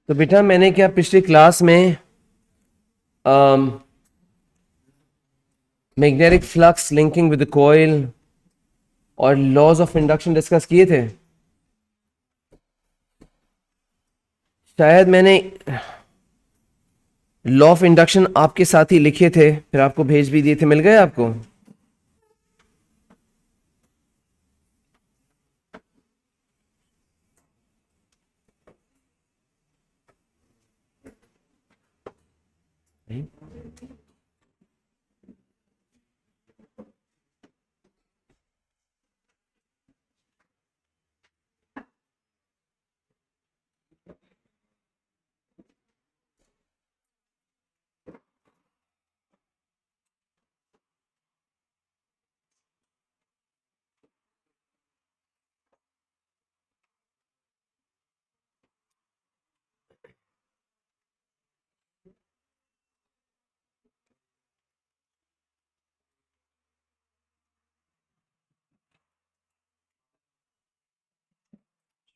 तो बेटा मैंने क्या पिछली क्लास में magnetic flux linking with coil और लॉज ऑफ इंडक्शन डिस्कस किए थे। शायद मैंने लॉ ऑफ इंडक्शन आपके साथ ही लिखे थे, फिर आपको भेज भी दिए थे। मिल गए आपको?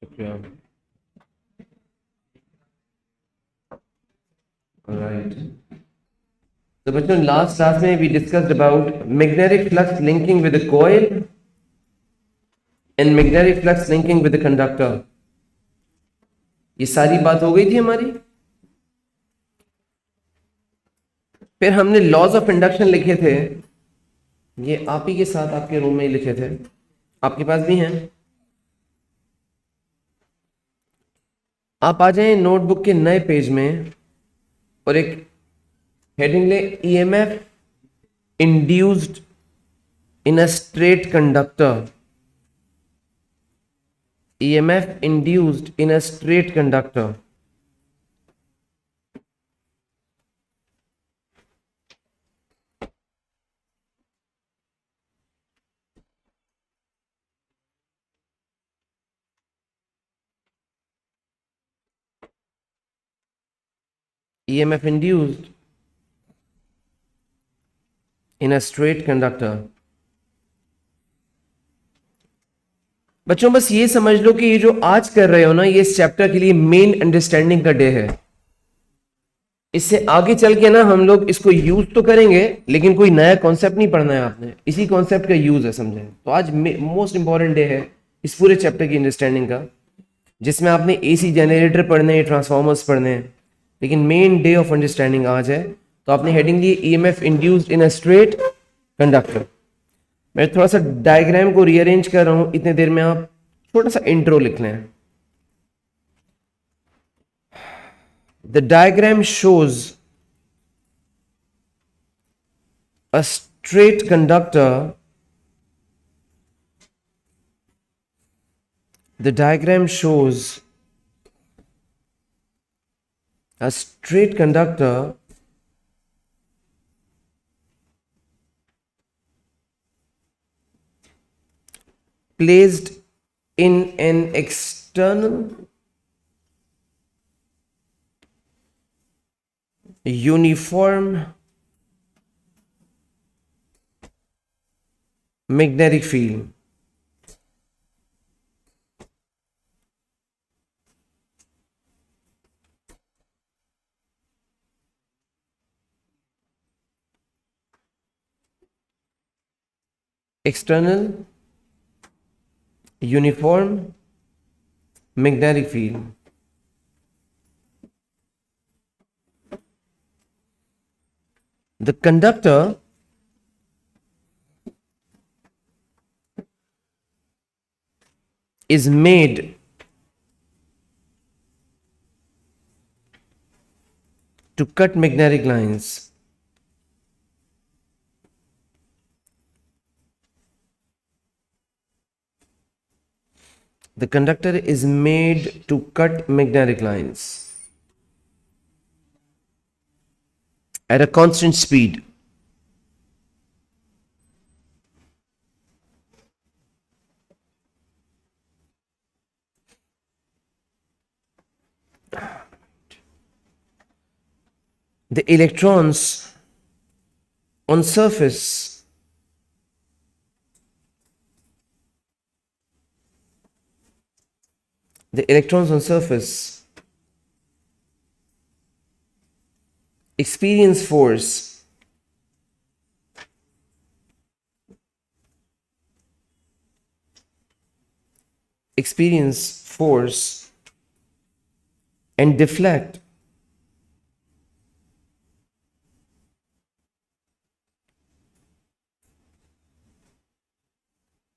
शुक्रिया। राइट। तो बच्चों लास्ट क्लास में we discussed about magnetic flux linking with coil and magnetic flux linking with conductor. ये सारी बात हो गई थी हमारी। फिर हमने लॉज ऑफ इंडक्शन लिखे थे, ये आप ही के साथ आपके रूम में ही लिखे थे, आपके पास भी हैं। आप आ जाएं नोटबुक के नए पेज में और एक हेडिंग ले, EMF induced in a straight conductor. EMF induced in a straight conductor. EMF induced in a straight conductor। बच्चों बस ये समझ लो कि ये जो आज कर रहे हो ना, ये इस चैप्टर के लिए मेन अंडरस्टैंडिंग का डे है। इससे आगे चल के ना हम लोग इसको यूज तो करेंगे, लेकिन कोई नया कॉन्सेप्ट नहीं पढ़ना है आपने, इसी कॉन्सेप्ट का यूज है, समझे? तो आज मोस्ट इंपॉर्टेंट डे है इस पूरे चैप्टर की अंडरस्टैंडिंग का, जिसमें आपने एसी जनरेटर पढ़ने हैं, ट्रांसफॉर्मर्स पढ़ने हैं, लेकिन मेन डे ऑफ अंडरस्टैंडिंग आज है। तो आपने हेडिंग ली EMF induced in a straight conductor. मैं थोड़ा सा डायग्राम को रीअरेंज कर रहा हूं, इतने देर में आप छोटा सा इंट्रो लिख लें। The diagram shows a straight conductor. The diagram shows a straight conductor placed in an external uniform magnetic field. External uniform magnetic field. The conductor is made to cut magnetic lines. The conductor is made to cut magnetic lines at a constant speed. The electrons on surface the electrons on surface experience force and deflect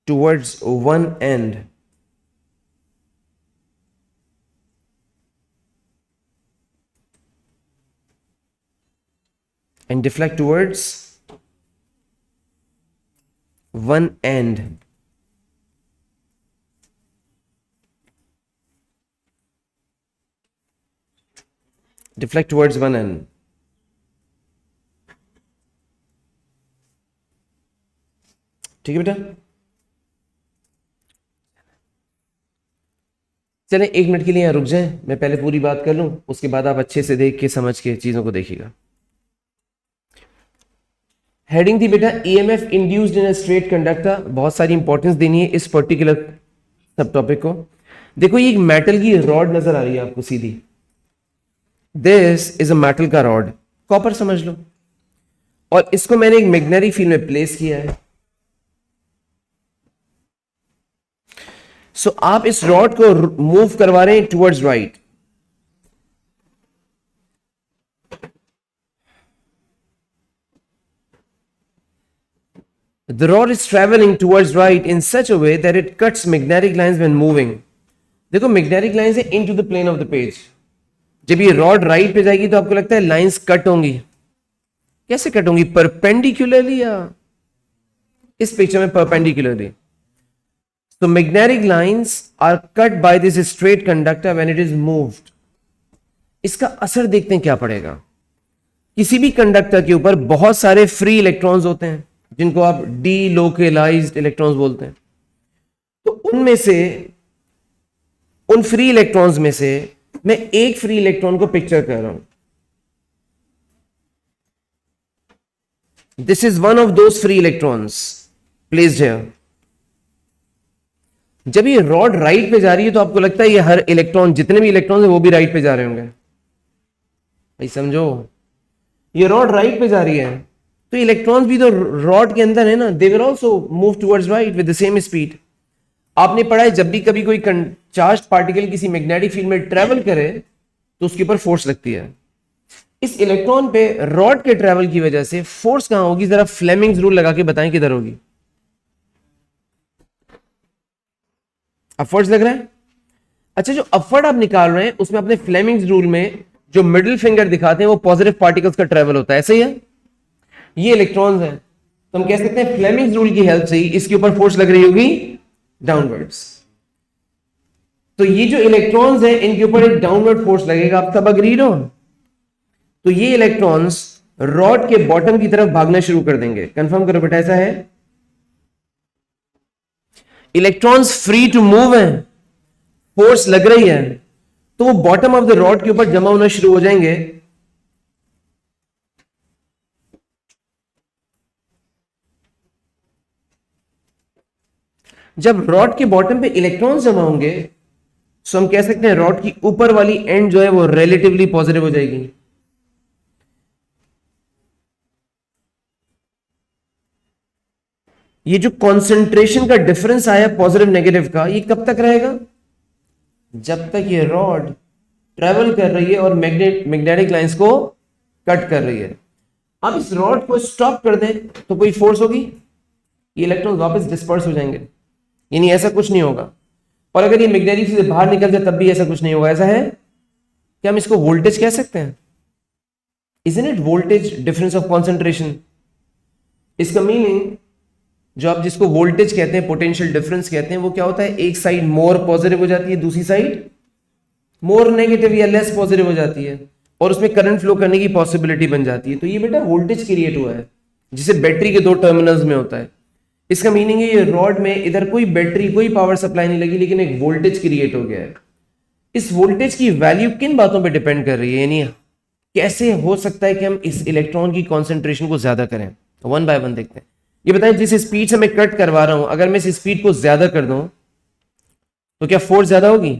towards one end. And deflect towards one end. Deflect towards one end. ठीक है बेटा, चलें 1 minute के लिए यहाँ रुक जाएं, मैं पहले पूरी बात कर लूं, उसके बाद आप अच्छे से देख के समझ के चीजों को देखिएगा। हेडिंग थी बेटा EMF induced in a straight conductor. बहुत सारी इंपॉर्टेंस देनी है इस पर्टिकुलर सब टॉपिक को। देखो ये एक मेटल की रॉड नजर आ रही है आपको सीधी, दिस इज अ मेटल का रॉड, कॉपर समझ लो, और इसको मैंने एक मैग्नेटिक फील्ड में प्लेस किया है। सो आप इस रॉड को मूव करवा रहे हैं towards right. The rod is traveling towards right in such a way that it cuts magnetic lines when moving. देखो magnetic lines है into the plane of the page. जब ये रॉड राइट पे जाएगी तो आपको लगता है लाइंस कट होंगी, कैसे कट होंगी? परपेंडिकुलरली या इस पिक्चर में perpendicularly. So magnetic lines are cut by this straight conductor when it is moved. इसका असर देखते हैं क्या पड़ेगा। किसी भी कंडक्टर के ऊपर बहुत सारे फ्री इलेक्ट्रॉन्स होते हैं जिनको आप डीलोकलाइज्ड इलेक्ट्रॉन्स बोलते हैं। तो उनमें से, उन फ्री इलेक्ट्रॉन्स में से मैं एक फ्री इलेक्ट्रॉन को पिक्चर कर रहा हूं। This is one of those free electrons placed here. जब ये रॉड राइट पे जा रही है तो आपको लगता है ये हर इलेक्ट्रॉन, जितने भी इलेक्ट्रॉन है वो भी राइट पे जा रहे होंगे। भाई समझो, ये रॉड राइट पे जा रही है तो इलेक्ट्रॉन्स भी तो रॉड के अंदर है ना, they will also move towards right with the same speed. आपने पढ़ा है जब भी कभी कोई चार्ज पार्टिकल किसी मैग्नेटिक फील्ड में ट्रेवल करे तो उसके ऊपर फोर्स लगती है। इस इलेक्ट्रॉन पे रॉड के ट्रेवल की वजह से फोर्स कहां होगी? जरा फ्लेमिंग्स रूल लगा के बताएं किधर होगी। अपवर्ड्स लग रहा है? अच्छा, जो अपवर्ड आप निकाल रहे हैं उसमें अपने फ्लेमिंग्स रूल में जो मिडिल फिंगर दिखाते हैं वो पॉजिटिव पार्टिकल्स का ट्रेवल होता है, ऐसे ही है। ये इलेक्ट्रॉन्स हैं तो हम कह सकते हैं फ्लेमिंग्स रूल की हेल्प से ही इसके ऊपर फोर्स लग रही होगी डाउनवर्ड्स। तो ये जो इलेक्ट्रॉन्स हैं इनके ऊपर एक डाउनवर्ड फोर्स लगेगा, आप सब अग्रीड हो? तो ये इलेक्ट्रॉन्स रॉड के बॉटम की तरफ भागना शुरू कर देंगे। कंफर्म करो बेटा, ऐसा है? इलेक्ट्रॉन्स फ्री टू मूव हैं, फोर्स लग रही है तो वो बॉटम ऑफ द रॉड के ऊपर जमा होना शुरू हो जाएंगे। जब रॉड के बॉटम पे इलेक्ट्रॉन्स जमा होंगे तो हम कह सकते हैं रॉड की ऊपर वाली एंड जो है वो रिलेटिवली पॉजिटिव हो जाएगी। ये जो कॉन्सेंट्रेशन का डिफरेंस आया पॉजिटिव नेगेटिव का, ये कब तक रहेगा? जब तक ये रॉड ट्रेवल कर रही है और मैग्नेटिक लाइंस को कट कर रही है। अब इस रॉड को स्टॉप कर दें तो कोई फोर्स होगी, ये इलेक्ट्रॉन वापस डिस्पर्स हो जाएंगे, यानी ऐसा कुछ नहीं होगा। और अगर ये मैग्नेटिक से बाहर निकल जाए तब भी ऐसा कुछ नहीं होगा। ऐसा है? क्या हम इसको वोल्टेज कह सकते हैं? Isn't it voltage difference of concentration? इसका मीनिंग जो आप जिसको वोल्टेज कहते हैं, पोटेंशियल डिफरेंस कहते हैं, वो क्या होता है? एक साइड मोर पॉजिटिव हो जाती है, दूसरी साइड मोर नेगेटिव या लेस पॉजिटिव हो जाती है और उसमें करंट फ्लो करने की पॉसिबिलिटी बन जाती है। तो ये बेटा वोल्टेज क्रिएट हुआ है जिसे बैटरी के 2 टर्मिनल्स में होता है। इसका मीनिंग है ये रॉड में इधर कोई बैटरी, कोई पावर सप्लाई नहीं लगी, लेकिन एक वोल्टेज क्रिएट हो गया है। इस वोल्टेज की वैल्यू किन बातों पर डिपेंड कर रही है, यानी कैसे हो सकता है कि हम इस इलेक्ट्रॉन की कॉन्सेंट्रेशन को ज्यादा करें? वन बाय वन देखते हैं। ये बताएं, जिस स्पीड से मैं कट करवा रहा हूं, अगर मैं इस स्पीड को ज्यादा कर दूं तो क्या फोर्स ज्यादा होगी?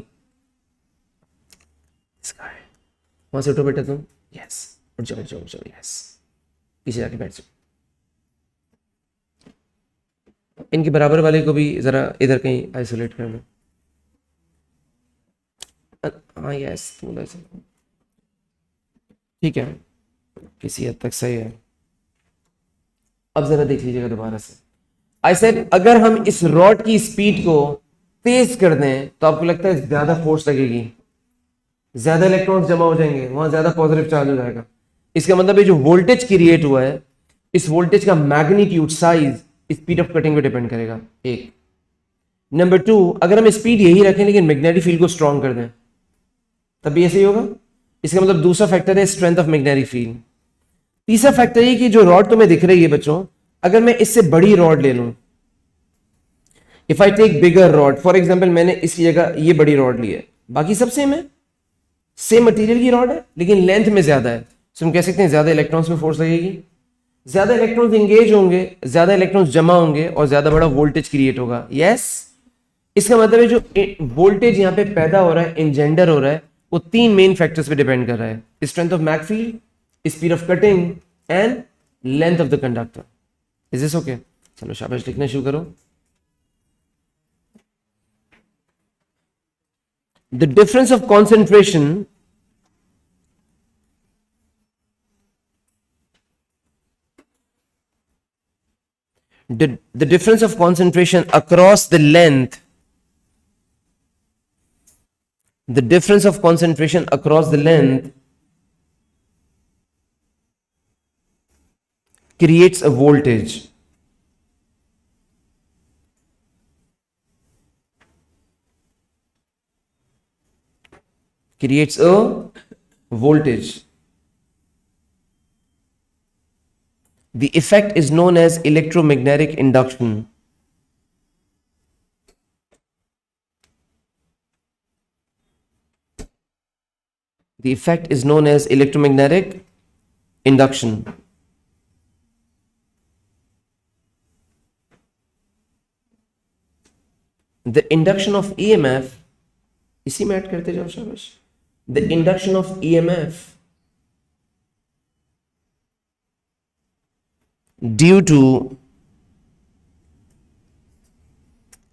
वहां से उठो बेटा तुम, यस। उठ जाओ, यस, पीछे जाके बैठ जाओ। इनके बराबर वाले को भी जरा इधर कहीं आइसोलेट कर लो। हाँ यस, थोड़ा सा ठीक है, किसी हद तक सही है। अब जरा देख लीजिएगा दोबारा से। आई सेड अगर हम इस रॉड की स्पीड को तेज कर दें तो आपको लगता है ज्यादा फोर्स लगेगी, ज्यादा इलेक्ट्रॉन्स जमा हो जाएंगे, वहां ज्यादा पॉजिटिव चार्ज हो जाएगा। इसका मतलब है जो वोल्टेज क्रिएट हुआ है, इस वोल्टेज का magnitude, size speed of cutting पे डिपेंड करेगा, एक। नंबर 2, अगर हम स्पीड यही रखें लेकिन मैग्नेटिक फील्ड को स्ट्रॉन्ग कर दें तब भी ऐसे ही होगा। इसका मतलब दूसरा फैक्टर है स्ट्रेंथ ऑफ मैग्नेटिक फील्ड। तीसरा फैक्टर है कि जो रॉड तुम्हें दिख रही है बच्चों, अगर मैं इससे बड़ी रॉड ले लूं, if I take bigger rod, for example मैंने इसकी जगह ये बड़ी रॉड ली है, बाकी सब सेम है, सेम मटेरियल की रॉड है लेकिन लेंथ में ज्यादा है, तो हम कह सकते हैं ज्यादा इलेक्ट्रॉन्स में फोर्स लगेगी, ज्यादा इलेक्ट्रॉन्स एंगेज होंगे, ज्यादा इलेक्ट्रॉन्स जमा होंगे और ज्यादा बड़ा वोल्टेज क्रिएट होगा। यस, इसका मतलब है जो वोल्टेज यहां पे पैदा हो रहा है, इंजेंडर हो रहा है, वो 3 मेन फैक्टर्स पे डिपेंड कर रहा है, strength of mag field, speed of cutting and length of the conductor. Is this okay? चलो शाबाश, लिखना शुरू करो। The difference of concentration the difference of concentration across the length, the difference of concentration across the length creates a voltage. Creates a voltage. The effect is known as electromagnetic induction. The effect is known as electromagnetic induction. The induction of EMF, इसी में add करते जाओ शाबाश। The induction of EMF due to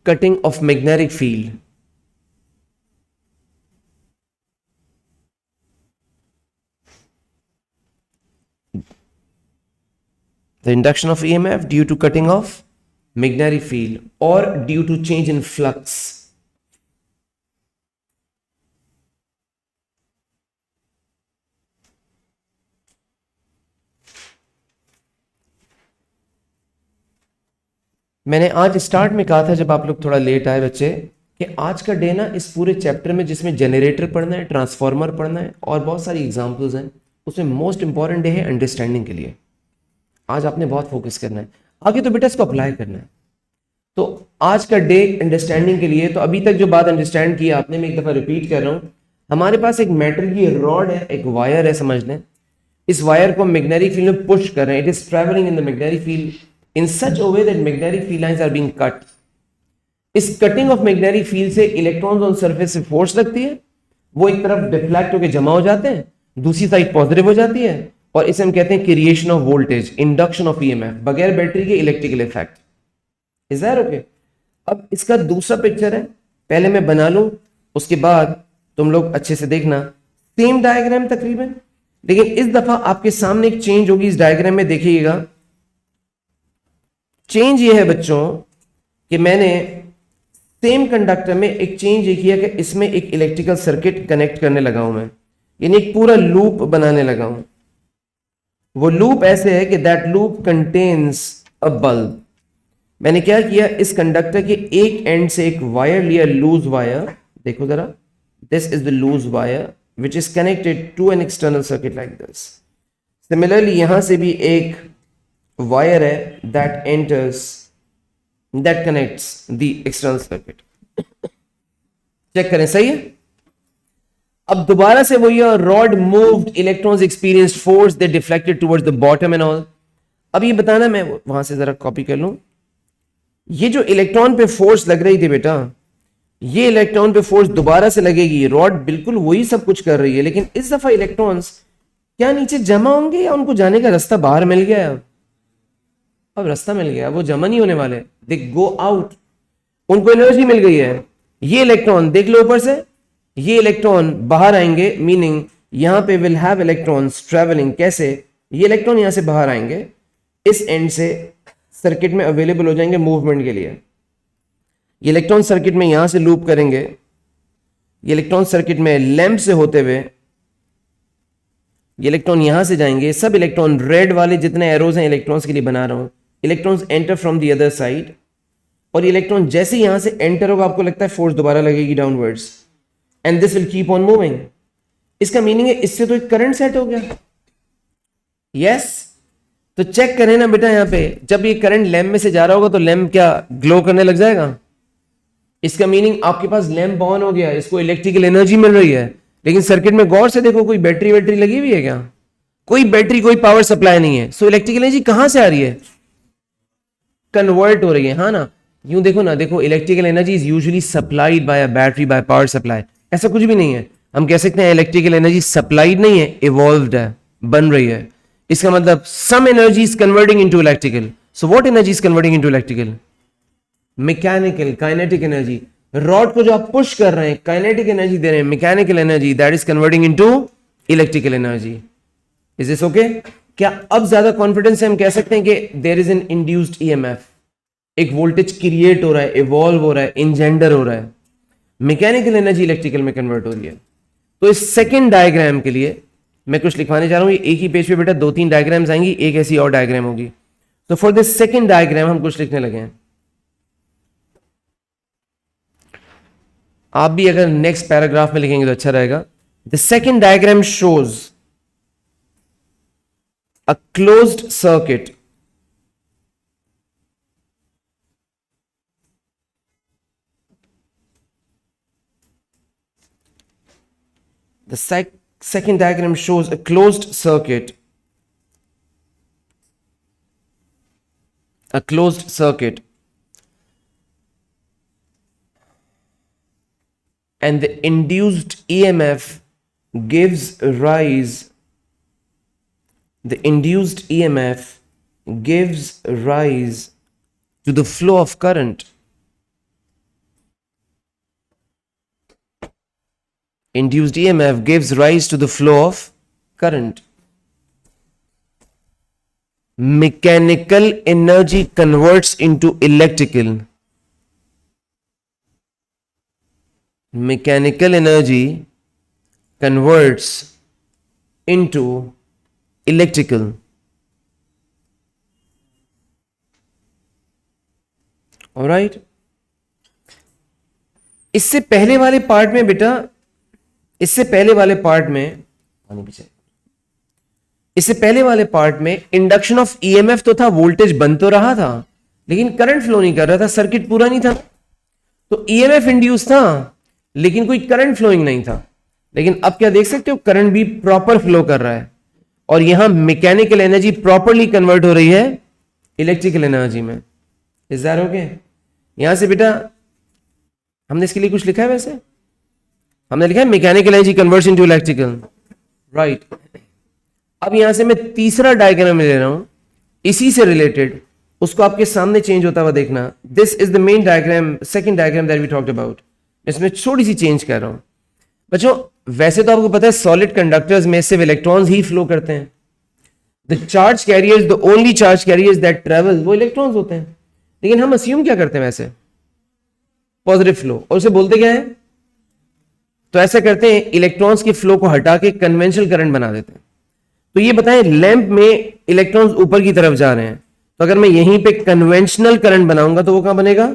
cutting of magnetic field. The induction of EMF due to cutting of magnetic field or due to change in flux. मैंने आज start में कहा था जब आप लोग थोड़ा लेट आए बच्चे, कि आज का डे ना इस पूरे चैप्टर में जिसमें जनरेटर पढ़ना है, ट्रांसफार्मर पढ़ना है और बहुत सारी एग्जांपल्स हैं, उसमें मोस्ट इंपॉर्टेंट डे है अंडरस्टैंडिंग के लिए। आज आपने बहुत फोकस करना है, आगे तो बेटा इसको अप्लाई करना है। तो आज का डे अंडरस्टैंडिंग के लिए, तो अभी तक जो बात अंडरस्टैंड की आपने, मैं एक दफा रिपीट कर रहा हूं। हमारे पास एक मेटल की रॉड है, एक वायर है, समझ लें। इस वायर को मैग्नेटिक फील्ड में पुश कर रहे हैं, it is travelling in the magnetic field in such a way that magnetic field lines are being cut. इस कटिंग ऑफ मैग्नेटिक फील्ड से इलेक्ट्रॉन्स ऑन सरफेस से फोर्स लगती है, वो एक तरफ डिफ्लेक्ट होकर जमा हो जाते हैं, दूसरी साइड पॉजिटिव हो जाती है, और इसे हम कहते हैं creation of voltage, induction of EMF, बगैर बैटरी के electrical effect. Is that okay? अब इसका दूसरा पिक्चर है, पहले मैं बना लूं, उसके बाद तुम लोग अच्छे से देखना। सेम डायग्राम तकरीबन, लेकिन इस दफा आपके सामने एक चेंज होगी इस डायग्राम में, देखिएगा। चेंज ये है बच्चों कि मैंने सेम कंडक्टर में एक चेंज ये किया कि इसमें एक इलेक्ट्रिकल सर्किट कनेक्ट करने लगा हूं मैं, यानी एक पूरा लूप बनाने लगा हूं। वो लूप ऐसे है कि that loop contains a bulb. मैंने क्या किया, इस कंडक्टर के एक एंड से एक वायर लिया, लूज वायर, देखो जरा, this is the loose wire which is connected to an external circuit like this. Similarly यहां से भी एक वायर है that enters, that connects the external circuit. Check करें, सही है। अब दोबारा से वही rod moved, electrons experienced force, they deflected towards the bottom and all. अब ये बताना, मैं वहां से जरा कॉपी कर लूं। ये जो इलेक्ट्रॉन पे फोर्स लग रही थी बेटा, ये इलेक्ट्रॉन पे फोर्स दोबारा से लगेगी, रॉड बिल्कुल वही सब कुछ कर रही है, लेकिन इस दफा इलेक्ट्रॉन्स क्या नीचे जमा होंगे या उनको जाने का रास्ता बाहर मिल गया है? अब रास्ता मिल गया, वो जमा नहीं होने वाले, दे गो आउट, उनको एनर्जी मिल गई है। ये इलेक्ट्रॉन देख लो ऊपर से, ये इलेक्ट्रॉन बाहर आएंगे, मीनिंग यहां पे विल हैव इलेक्ट्रॉन्स ट्रेवलिंग। कैसे? ये इलेक्ट्रॉन यहां से बाहर आएंगे, इस एंड से सर्किट में अवेलेबल हो जाएंगे मूवमेंट के लिए। ये इलेक्ट्रॉन सर्किट में यहां से लूप करेंगे, ये इलेक्ट्रॉन सर्किट में लैंप से होते हुए ये इलेक्ट्रॉन यहां से जाएंगे। सब इलेक्ट्रॉन, रेड वाले जितने एरोज हैं इलेक्ट्रॉन्स के लिए बना रहा हूं, electrons enter from the other side, और इलेक्ट्रॉन जैसे यहां से एंटर होगा आपको लगता है फोर्स दोबारा लगेगी downwards, and this will keep on moving. इसका मीनिंग है इससे तो एक करंट सेट हो गया। यस, तो चेक करें ना बेटा, यहां पे जब ये करंट लैंप में से जा रहा होगा तो लैंप क्या ग्लो करने लग जाएगा? इसका मीनिंग आपके पास लैंप ऑन हो गया, इसको इलेक्ट्रिकल एनर्जी मिल रही है। लेकिन सर्किट में गौर से देखो, कोई बैटरी वैटरी लगी हुई है क्या? कोई बैटरी, कोई पावर सप्लाई नहीं है। सो इलेक्ट्रिकल एनर्जी कहां से आ रही है? कन्वर्ट हो रही है, हाँ ना। यूं देखो ना, देखो electrical energy is usually supplied by a battery, by power supply. ऐसा कुछ भी नहीं है। हम कह सकते हैं इलेक्ट्रिकल एनर्जी सप्लाइड नहीं है, इवॉल्व्ड है, बन रही है। इसका मतलब some energy is converting into electrical. So what energy is converting into electrical? Mechanical, kinetic energy. Rod को जो आप पुश कर रहे हैं, काइनेटिक एनर्जी दे रहे हैं, mechanical energy, that is converting into electrical energy. Is this okay? क्या अब ज्यादा कॉन्फिडेंस से हम कह सकते हैं कि there is an induced EMF, एक वोल्टेज क्रिएट हो रहा है, इवॉल्व हो रहा है, इंजेंडर हो रहा है, मैकेनिकल एनर्जी इलेक्ट्रिकल में कन्वर्ट हो रही है। तो इस सेकेंड डायग्राम के लिए मैं कुछ लिखवाने जा रहा हूं। एक ही पेज पे बेटा 2-3 डायग्राम्स आएंगी, एक ऐसी और डायग्राम होगी। तो फॉर दिस सेकेंड डायग्राम हम कुछ लिखने लगे हैं। आप भी अगर नेक्स्ट पैराग्राफ में लिखेंगे तो अच्छा रहेगा। The second diagram shows a closed circuit, the second diagram shows a closed circuit, and the induced EMF gives rise to the flow of current. Induced EMF gives rise to the flow of current. Mechanical energy converts into electrical. Mechanical energy converts into electrical. All right? इससे पहले वाले part में बेटा, इससे पहले वाले part में induction of EMF तो था, वोल्टेज बन तो रहा था, लेकिन करंट फ्लो नहीं कर रहा था, सर्किट पूरा नहीं था। तो ईएमएफ इंड्यूस था लेकिन कोई करंट फ्लोइंग नहीं था। लेकिन अब क्या देख सकते हो, करंट भी प्रॉपर फ्लो कर रहा है, और यहां मैकेनिकल एनर्जी प्रॉपरली कन्वर्ट हो रही है इलेक्ट्रिकल एनर्जी में। Is that okay? यहां से बेटा हमने इसके लिए कुछ लिखा है, वैसे हमने लिखा है mechanical energy converts into electrical, right. अब यहां से मैं तीसरा डायग्राम ले रहा हूं इसी से रिलेटेड, उसको आपके सामने चेंज होता हुआ देखना। This is the main diagram, second diagram that we talked about. इसमें थोड़ी सी चेंज कर रहा हूं बच्चों। वैसे तो आपको पता है सॉलिड कंडक्टर्स में सिर्फ इलेक्ट्रॉन्स ही फ्लो करते हैं। The charge carriers, the only charge carriers that travel, वो इलेक्ट्रॉन्स होते हैं। लेकिन हम अस्यूम क्या करते हैं वैसे, पॉजिटिव फ्लो, और उसे बोलते क्या है? तो ऐसा करते हैं, इलेक्ट्रॉन्स के फ्लो को हटा के कन्वेंशनल करंट बना देते हैं। तो ये बताएं, लैंप में इलेक्ट्रॉन्स ऊपर की तरफ जा रहे हैं, तो अगर मैं यहीं पे कन्वेंशनल करंट बनाऊंगा तो वो कहां बनेगा?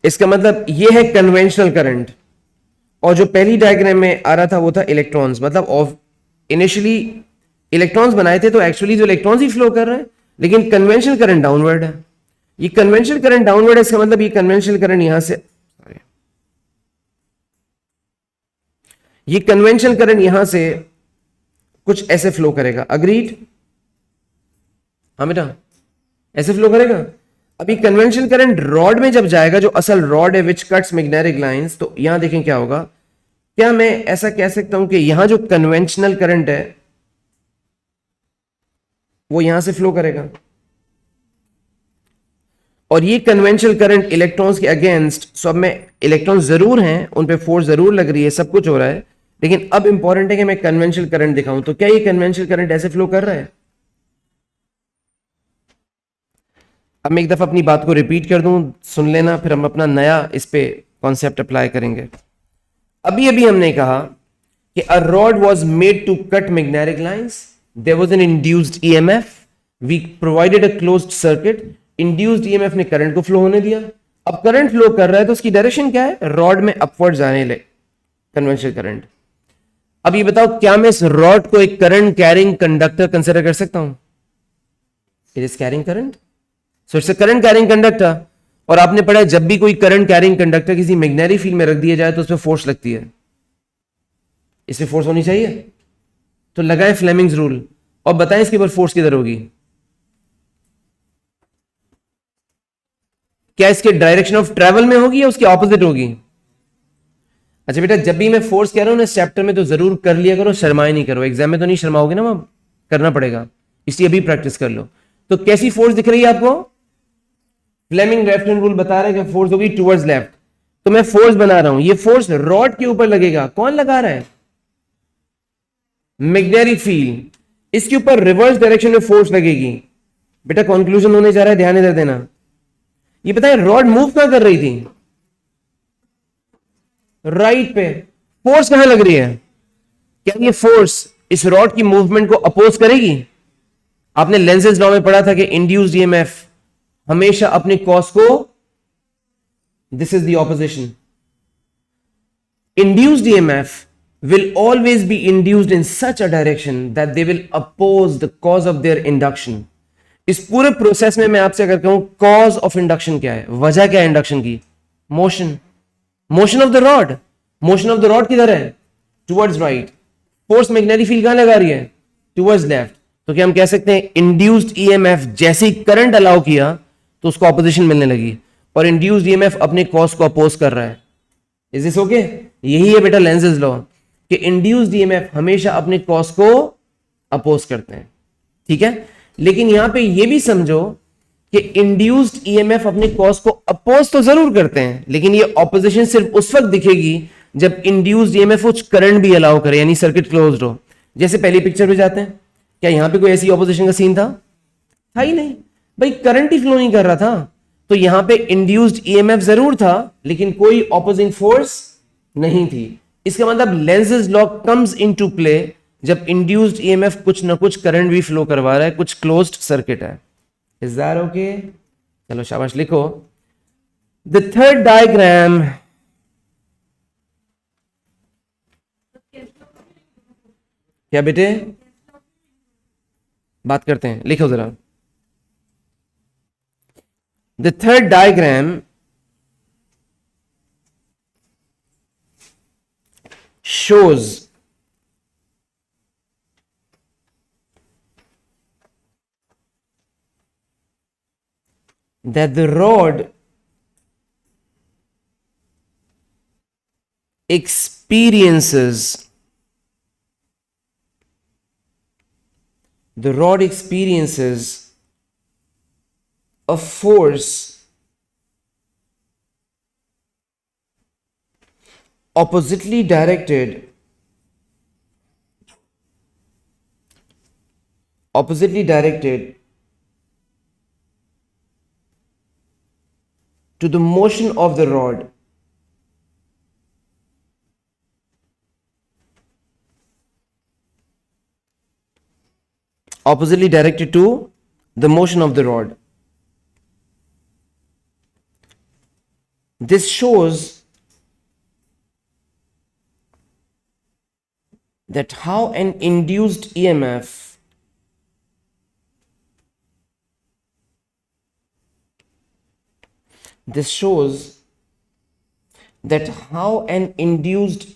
इसका मतलब ये है कन्वेंशनल करंट, और जो पहली डायग्राम में आ रहा था वो था इलेक्ट्रॉन्स। मतलब इनिशियली इलेक्ट्रॉन्स बनाए थे तो एक्चुअली जो इलेक्ट्रॉन्स ही फ्लो कर रहे हैं, लेकिन कन्वेंशनल करंट डाउनवर्ड है। ये कन्वेंशनल करंट डाउनवर्ड है, इसका मतलब ये कन्वेंशनल करंट यहां से, ये कन्वेंशनल करंट यहां से कुछ ऐसे फ्लो करेगा। अग्रीड? हाँ बेटा, ऐसे फ्लो करेगा। अभी कन्वेंशनल करंट रॉड में जब जाएगा, जो असल रॉड है विच कट्स मैग्नेटिक लाइंस, तो यहां देखें क्या होगा। क्या मैं ऐसा कह सकता हूं कि यहां जो कन्वेंशनल करंट है वो यहां से फ्लो करेगा, और ये कन्वेंशनल करंट इलेक्ट्रॉन्स के अगेंस्ट, सो अब मैं इलेक्ट्रॉन जरूर हैं, उन पे फोर्स जरूर लग रही है, सब कुछ हो रहा है, लेकिन अब इंपॉर्टेंट है कि मैं कन्वेंशनल करंट दिखाऊं। तो क्या ये कन्वेंशनल करंट ऐसे फ्लो कर रहा है? अब मैं एक दफा अपनी बात को रिपीट कर दूं, सुन लेना, फिर हम अपना नया इस पे कॉन्सेप्ट अप्लाई करेंगे। अभी अभी हमने कहा कि a rod was made to cut magnetic lines, there was an induced EMF, we provided a closed circuit, induced EMF ने करंट को फ्लो होने दिया। अब करंट फ्लो कर रहा है तो उसकी डायरेक्शन क्या है? रॉड में अपवर्ड जाने ले, कन्वेंशनल करंट। अब ये बताओ, क्या मैं इस रॉड को एक करंट कैरिंग कंडक्टर कंसिडर कर सकता हूं? It is carrying current, so it's a current carrying conductor. और आपने पढ़ा है जब भी कोई करंट कैरिंग कंडक्टर किसी मैग्नेटिक फील्ड में रख दिया जाए तो उसमें फोर्स लगती है, इसमें फोर्स होनी चाहिए। तो लगाए फ्लेमिंग्स रूल और बताएं इसके ऊपर फोर्स किधर होगी? क्या इसके डायरेक्शन ऑफ ट्रेवल में होगी या उसके ऑपोजिट होगी? अच्छा बेटा, जब भी मैं फोर्स कह रहा हूं ना इस चैप्टर में तो जरूर कर लिया करो, शर्माए नहीं करो। एग्जाम में तो नहीं शर्माओगे ना, वहां करना पड़ेगा, इसलिए अभी प्रैक्टिस कर लो। तो कैसी फोर्स दिख रही है आपको? फ्लेमिंग लेफ्ट रूल बता रहा है कि फोर्स होगी टुवर्ड्स लेफ्ट। तो मैं फोर्स बना रहा हूं, ये फोर्स रॉड के ऊपर लगेगा। कौन लगा रहा है? Magnetic field. इसके ऊपर रिवर्स डायरेक्शन में फोर्स लगेगी। बेटा कंक्लूजन होने जा रहा है, ध्यान इधर देना। ये बताए रॉड मूव कहां कर रही थी? राइट पे। फोर्स कहां लग रही है? क्या ये फोर्स इस रॉड की मूवमेंट को अपोज करेगी? आपने लेंसेज लॉ में पढ़ा था कि इंड्यूस्ड ईएमएफ हमेशा अपने कॉस को, this is the opposition, induced EMF will always be induced in such a direction that they will oppose the cause of their induction. इस पूरे प्रोसेस में मैं आपसे अगर कहूं कॉज ऑफ इंडक्शन क्या है, वजह क्या है इंडक्शन की? Motion, motion of the rod. Motion of the rod किधर है? Towards right. Force magnetic field कहां लगा रही है? Towards left. तो क्या हम कह सकते हैं इंड्यूस्ड ईएमएफ जैसे ही करंट अलाउ किया तो उसको ऑपोजिशन मिलने लगी, और इंड्यूस्ड ईएमएफ अपने कॉज को अपोज कर रहा है। Is this okay? यही है बेटा लेंसेज लॉ, कि इंड्यूस्ड ईएमएफ हमेशा अपने कॉज को अपोज करते हैं। ठीक है, लेकिन यहां पे ये भी समझो कि इंड्यूस्ड ईएमएफ अपने कॉज को अपोज तो जरूर करते हैं, लेकिन ये ऑपोजिशन सिर्फ उस वक्त दिखेगी जब इंड्यूस्ड ईएमएफ कुछ करंट भी अलाउ करे, यानी सर्किट क्लोज्ड हो। जैसे पहली पिक्चर पे जाते हैं, क्या यहां पे कोई ऐसी ऑपोजिशन का सीन था? था ही नहीं भाई, करंट ही फ्लो नहीं कर रहा था। तो यहां पे इंड्यूस्ड ईएमएफ जरूर था लेकिन कोई ऑपोजिंग फोर्स नहीं थी। इसका मतलब lenses law comes into play जब इंड्यूस्ड ईएमएफ कुछ ना कुछ करंट भी फ्लो करवा रहा है, कुछ क्लोज्ड सर्किट है। Is that okay? चलो शाबाश, लिखो द थर्ड डायग्राम। क्या बेटे? बात करते हैं, लिखो जरा। The third diagram shows that the rod experiences a force oppositely directed to the motion of the rod. Oppositely directed to the motion of the rod. This shows that how an induced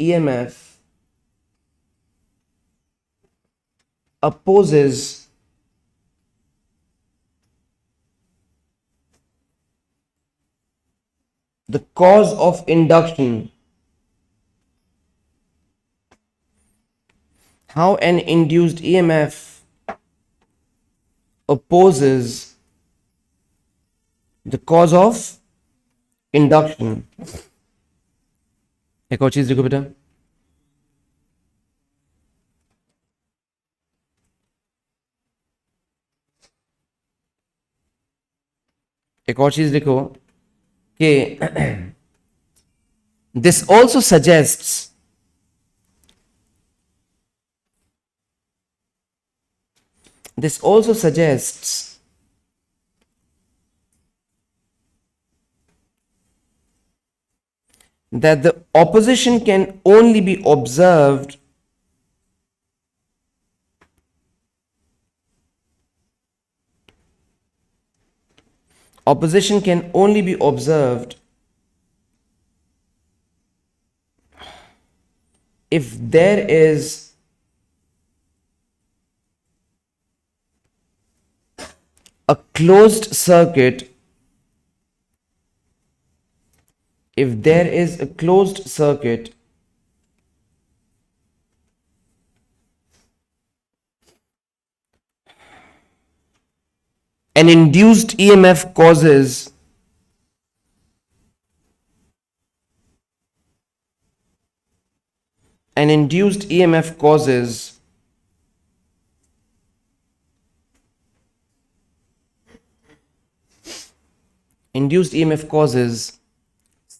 EMF opposes the cause of induction how an induced EMF opposes the cause of induction. एक और चीज देखो बेटा, एक और चीज देखो कि this also suggests that the opposition can only be observed if there is a closed circuit, an induced EMF causes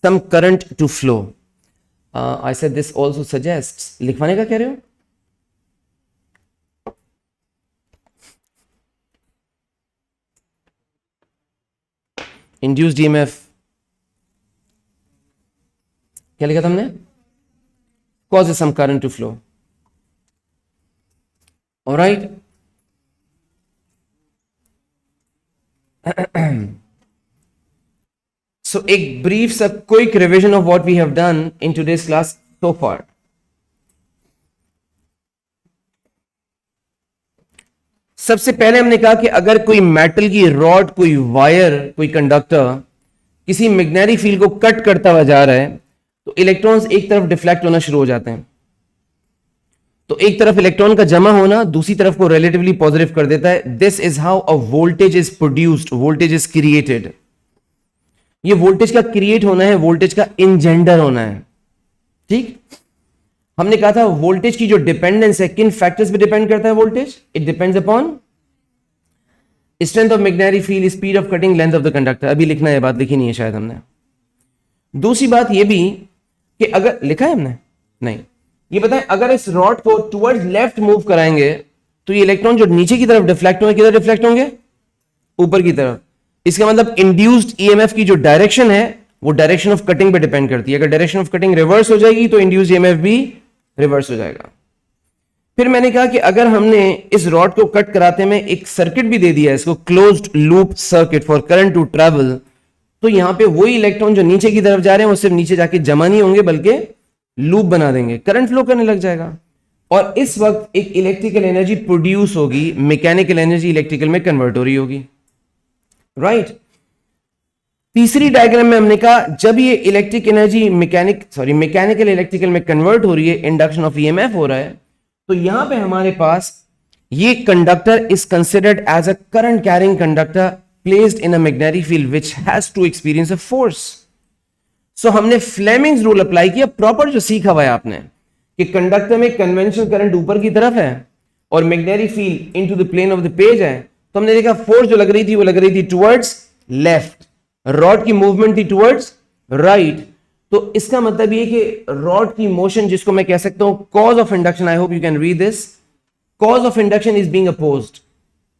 some current to flow. I said this also suggests. लिखवाने का कह रहे हो? Induced EMF क्या लिखा था हमने? Causes some current to flow. All right. So a brief, quick revision of what we have done in today's class so far. सबसे पहले हमने कहा कि अगर कोई मेटल की रॉड, कोई वायर, कोई कंडक्टर किसी मैग्नेटिक फील्ड को कट करता हुआ जा रहा है तो इलेक्ट्रॉन्स एक तरफ डिफ्लेक्ट होना शुरू हो जाते हैं. तो एक तरफ इलेक्ट्रॉन का जमा होना दूसरी तरफ को रिलेटिवली पॉजिटिव कर देता है. This is how a voltage is produced, voltage is created. ये वोल्टेज का क्रिएट होना है, वोल्टेज का इंजेंडर होना है. ठीक, हमने कहा था वोल्टेज की जो डिपेंडेंस है किन फैक्टर्स पे डिपेंड करता है voltage? It depends upon strength of magnetic field, speed of cutting, length of the conductor. अभी लिखना है, बात लिखी नहीं है शायद हमने. दूसरी बात ये भी कि अगर लिखा है हमने नहीं, ये बताएं अगर इस रॉड को टुवर्ड्स लेफ्ट मूव कराएंगे तो ये इलेक्ट्रॉन जो नीचे की तरफ डिफ्लेक्ट होंगे, किधर डिफ्लेक्ट होंगे? ऊपर की तरफ. इसका मतलब इंड्यूस्ड ईएमएफ की जो डायरेक्शन है वो डायरेक्शन ऑफ कटिंग पे डिपेंड करती है. अगर डायरेक्शन ऑफ कटिंग रिवर्स हो जाएगी तो इंड्यूस्ड ईएमएफ भी रिवर्स हो जाएगा. फिर मैंने कहा कि अगर हमने इस रॉड को कट कराते में एक सर्किट भी दे दिया है, इसको closed loop circuit for current to travel, तो यहां पे वही इलेक्ट्रॉन जो नीचे की तरफ जा रहे हैं वो सिर्फ नीचे जाके जमा नहीं होंगे बल्कि लूप बना देंगे, करंट फ्लो करने लग जाएगा. और इस वक्त एक इलेक्ट्रिकल एनर्जी प्रोड्यूस होगी, मैकेनिकल एनर्जी इलेक्ट्रिकल में कन्वर्ट हो रही होगी. राइट. तीसरी डायग्राम में हमने कहा जब ये इलेक्ट्रिक एनर्जी मैकेनिकल इलेक्ट्रिकल में कन्वर्ट हो रही है, इंडक्शन ऑफ ईएमएफ हो रहा है, तो यहां पे हमारे पास ये conductor is considered as a current carrying conductor placed in a magnetic field which has to experience a force. So हमने फ्लेमिंग्स रूल अप्लाई किया, प्रॉपर जो सीखा हुआ है आपने कि कंडक्टर में कन्वेंशनल करंट ऊपर की तरफ है और magnetic field into the plane of the page है. तो हमने देखा फोर्स जो लग रही थी वो लग रही थी टुवर्ड्स लेफ्ट, रॉड की मूवमेंट थी टुवर्ड्स राइट. तो इसका मतलब ये कि रॉड की मोशन, जिसको मैं कह सकता हूं cause of induction, I hope you can read this, cause of induction is being opposed.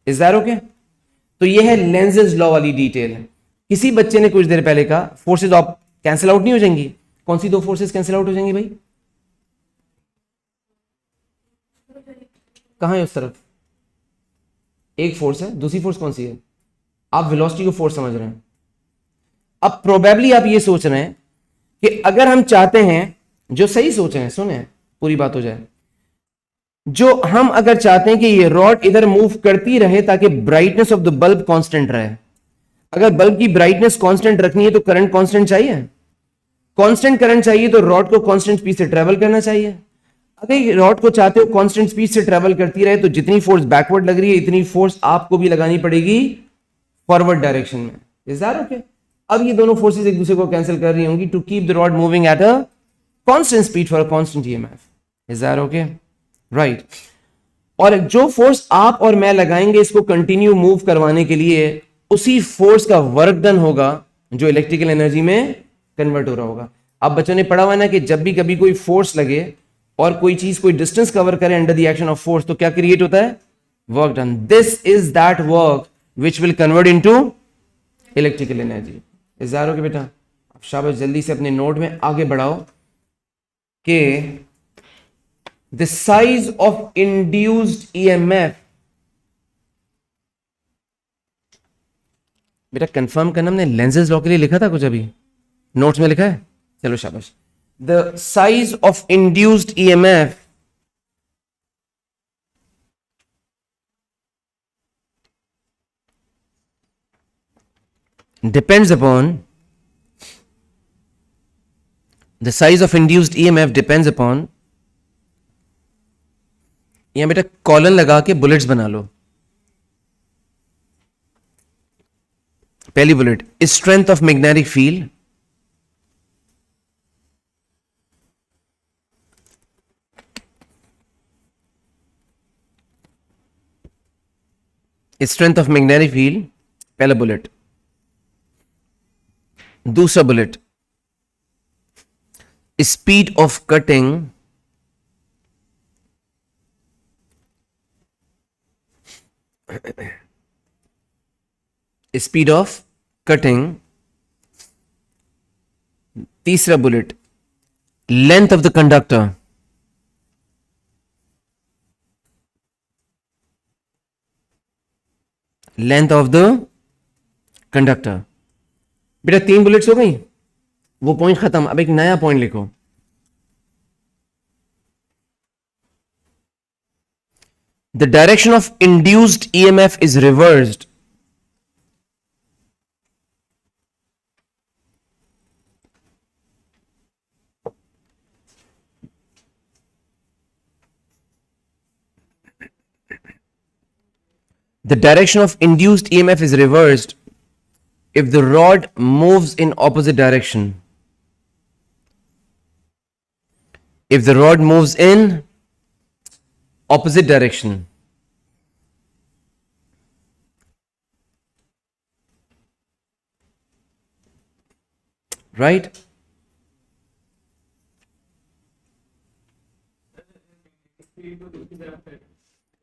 Is that okay? तो ये है लेंजेस लॉ वाली डिटेल. किसी बच्चे ने कुछ देर पहले कहा फोर्सेज ऑफ कैंसिल आउट नहीं हो जाएंगी. कौन सी दो फोर्सेज कैंसिल आउट हो जाएंगी भाई? कहां है उस तरफ? एक फोर्स है, दूसरी फोर्स कौन सी है? आप वेलोसिटी को फोर्स समझ रहे हैं. अब प्रोबेबली आप ये सोच रहे हैं कि अगर हम चाहते हैं, जो सही सोच रहे हैं, सुने पूरी बात हो जाए, जो हम अगर चाहते हैं कि ये रॉड इधर मूव करती रहे ताकि brightness of the bulb constant रहे. अगर बल्ब की ब्राइटनेस कांस्टेंट रखनी है तो करंट कांस्टेंट चाहिए. कांस्टेंट करंट चाहिए तो रॉड को कांस्टेंट स्पीड से ट्रेवल करना चाहिए. अगर रॉड को चाहते हो कांस्टेंट स्पीड से ट्रेवल करती रहे, तो जितनी फोर्स बैकवर्ड लग रही है इतनी फोर्स आपको भी लगानी पड़ेगी फॉरवर्ड डायरेक्शन में। Is that okay? अब ये दोनों फोर्सेस एक दूसरे को कैंसिल कर रही होंगी to keep the rod moving at a constant speed for a constant EMF. Is that okay? Right. और जो फोर्स आप और मैं लगाएंगे इसको कंटिन्यू मूव करवाने के लिए, उसी फोर्स का वर्क डन होगा जो इलेक्ट्रिकल एनर्जी में कन्वर्ट हो रहा होगा। अब बच्चों ने पढ़ा हुआ ना कि जब भी कभी कोई फोर्स लगे और कोई चीज कोई डिस्टेंस कवर करे under the action of force, तो क्या क्रिएट होता है? Work done. This is that work which will convert into electrical energy. Is that okay बेटा? अब शाबाश, जल्दी से अपने नोट में आगे बढ़ाओ कि the size of induced EMF. बेटा कंफर्म करना, हमने लेंसेज लॉ के लिए लिखा था कुछ अभी नोट्स में लिखा है? चलो शाबाश। The size of induced EMF depends upon the size of induced EMF depends upon, यहां बेटा कॉलन लगा के बुलेट्स बना लो। पहली bullet, strength of magnetic field, strength of magnetic field पहला बुलेट। दूसरा bullet, speed of cutting, speed of cutting. तीसरा bullet, length of the conductor, length of the conductor. बेटा 3 बुलेट्स हो गई, वो पॉइंट खत्म। अब एक नया पॉइंट लिखो। The direction of induced EMF is reversed the direction of induced EMF is reversed if the rod moves in opposite direction. If the rod moves in opposite direction. Right?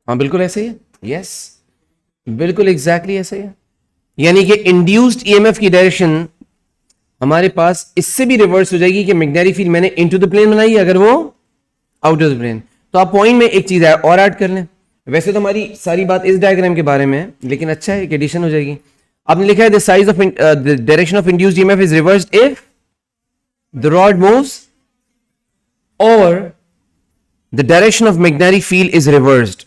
हाँ बिल्कुल ऐसे ही है। Yes, बिल्कुल exactly ऐसे ही है। यानी कि induced EMF की डायरेक्शन हमारे पास इससे भी रिवर्स हो जाएगी कि मैग्नेटिक फील्ड मैंने इनटू द प्लेन बनाई, अगर वो आउट ऑफ द प्लेन। तो आप पॉइंट में एक चीज है और ऐड कर लें। वैसे तो हमारी सारी बात इस डायग्राम के बारे में है, लेकिन अच्छा है, एक एडिशन हो जाएगी। आपने लिखा है the size of the direction of induced EMF is reversed if the rod moves or the direction of magnetic field is reversed.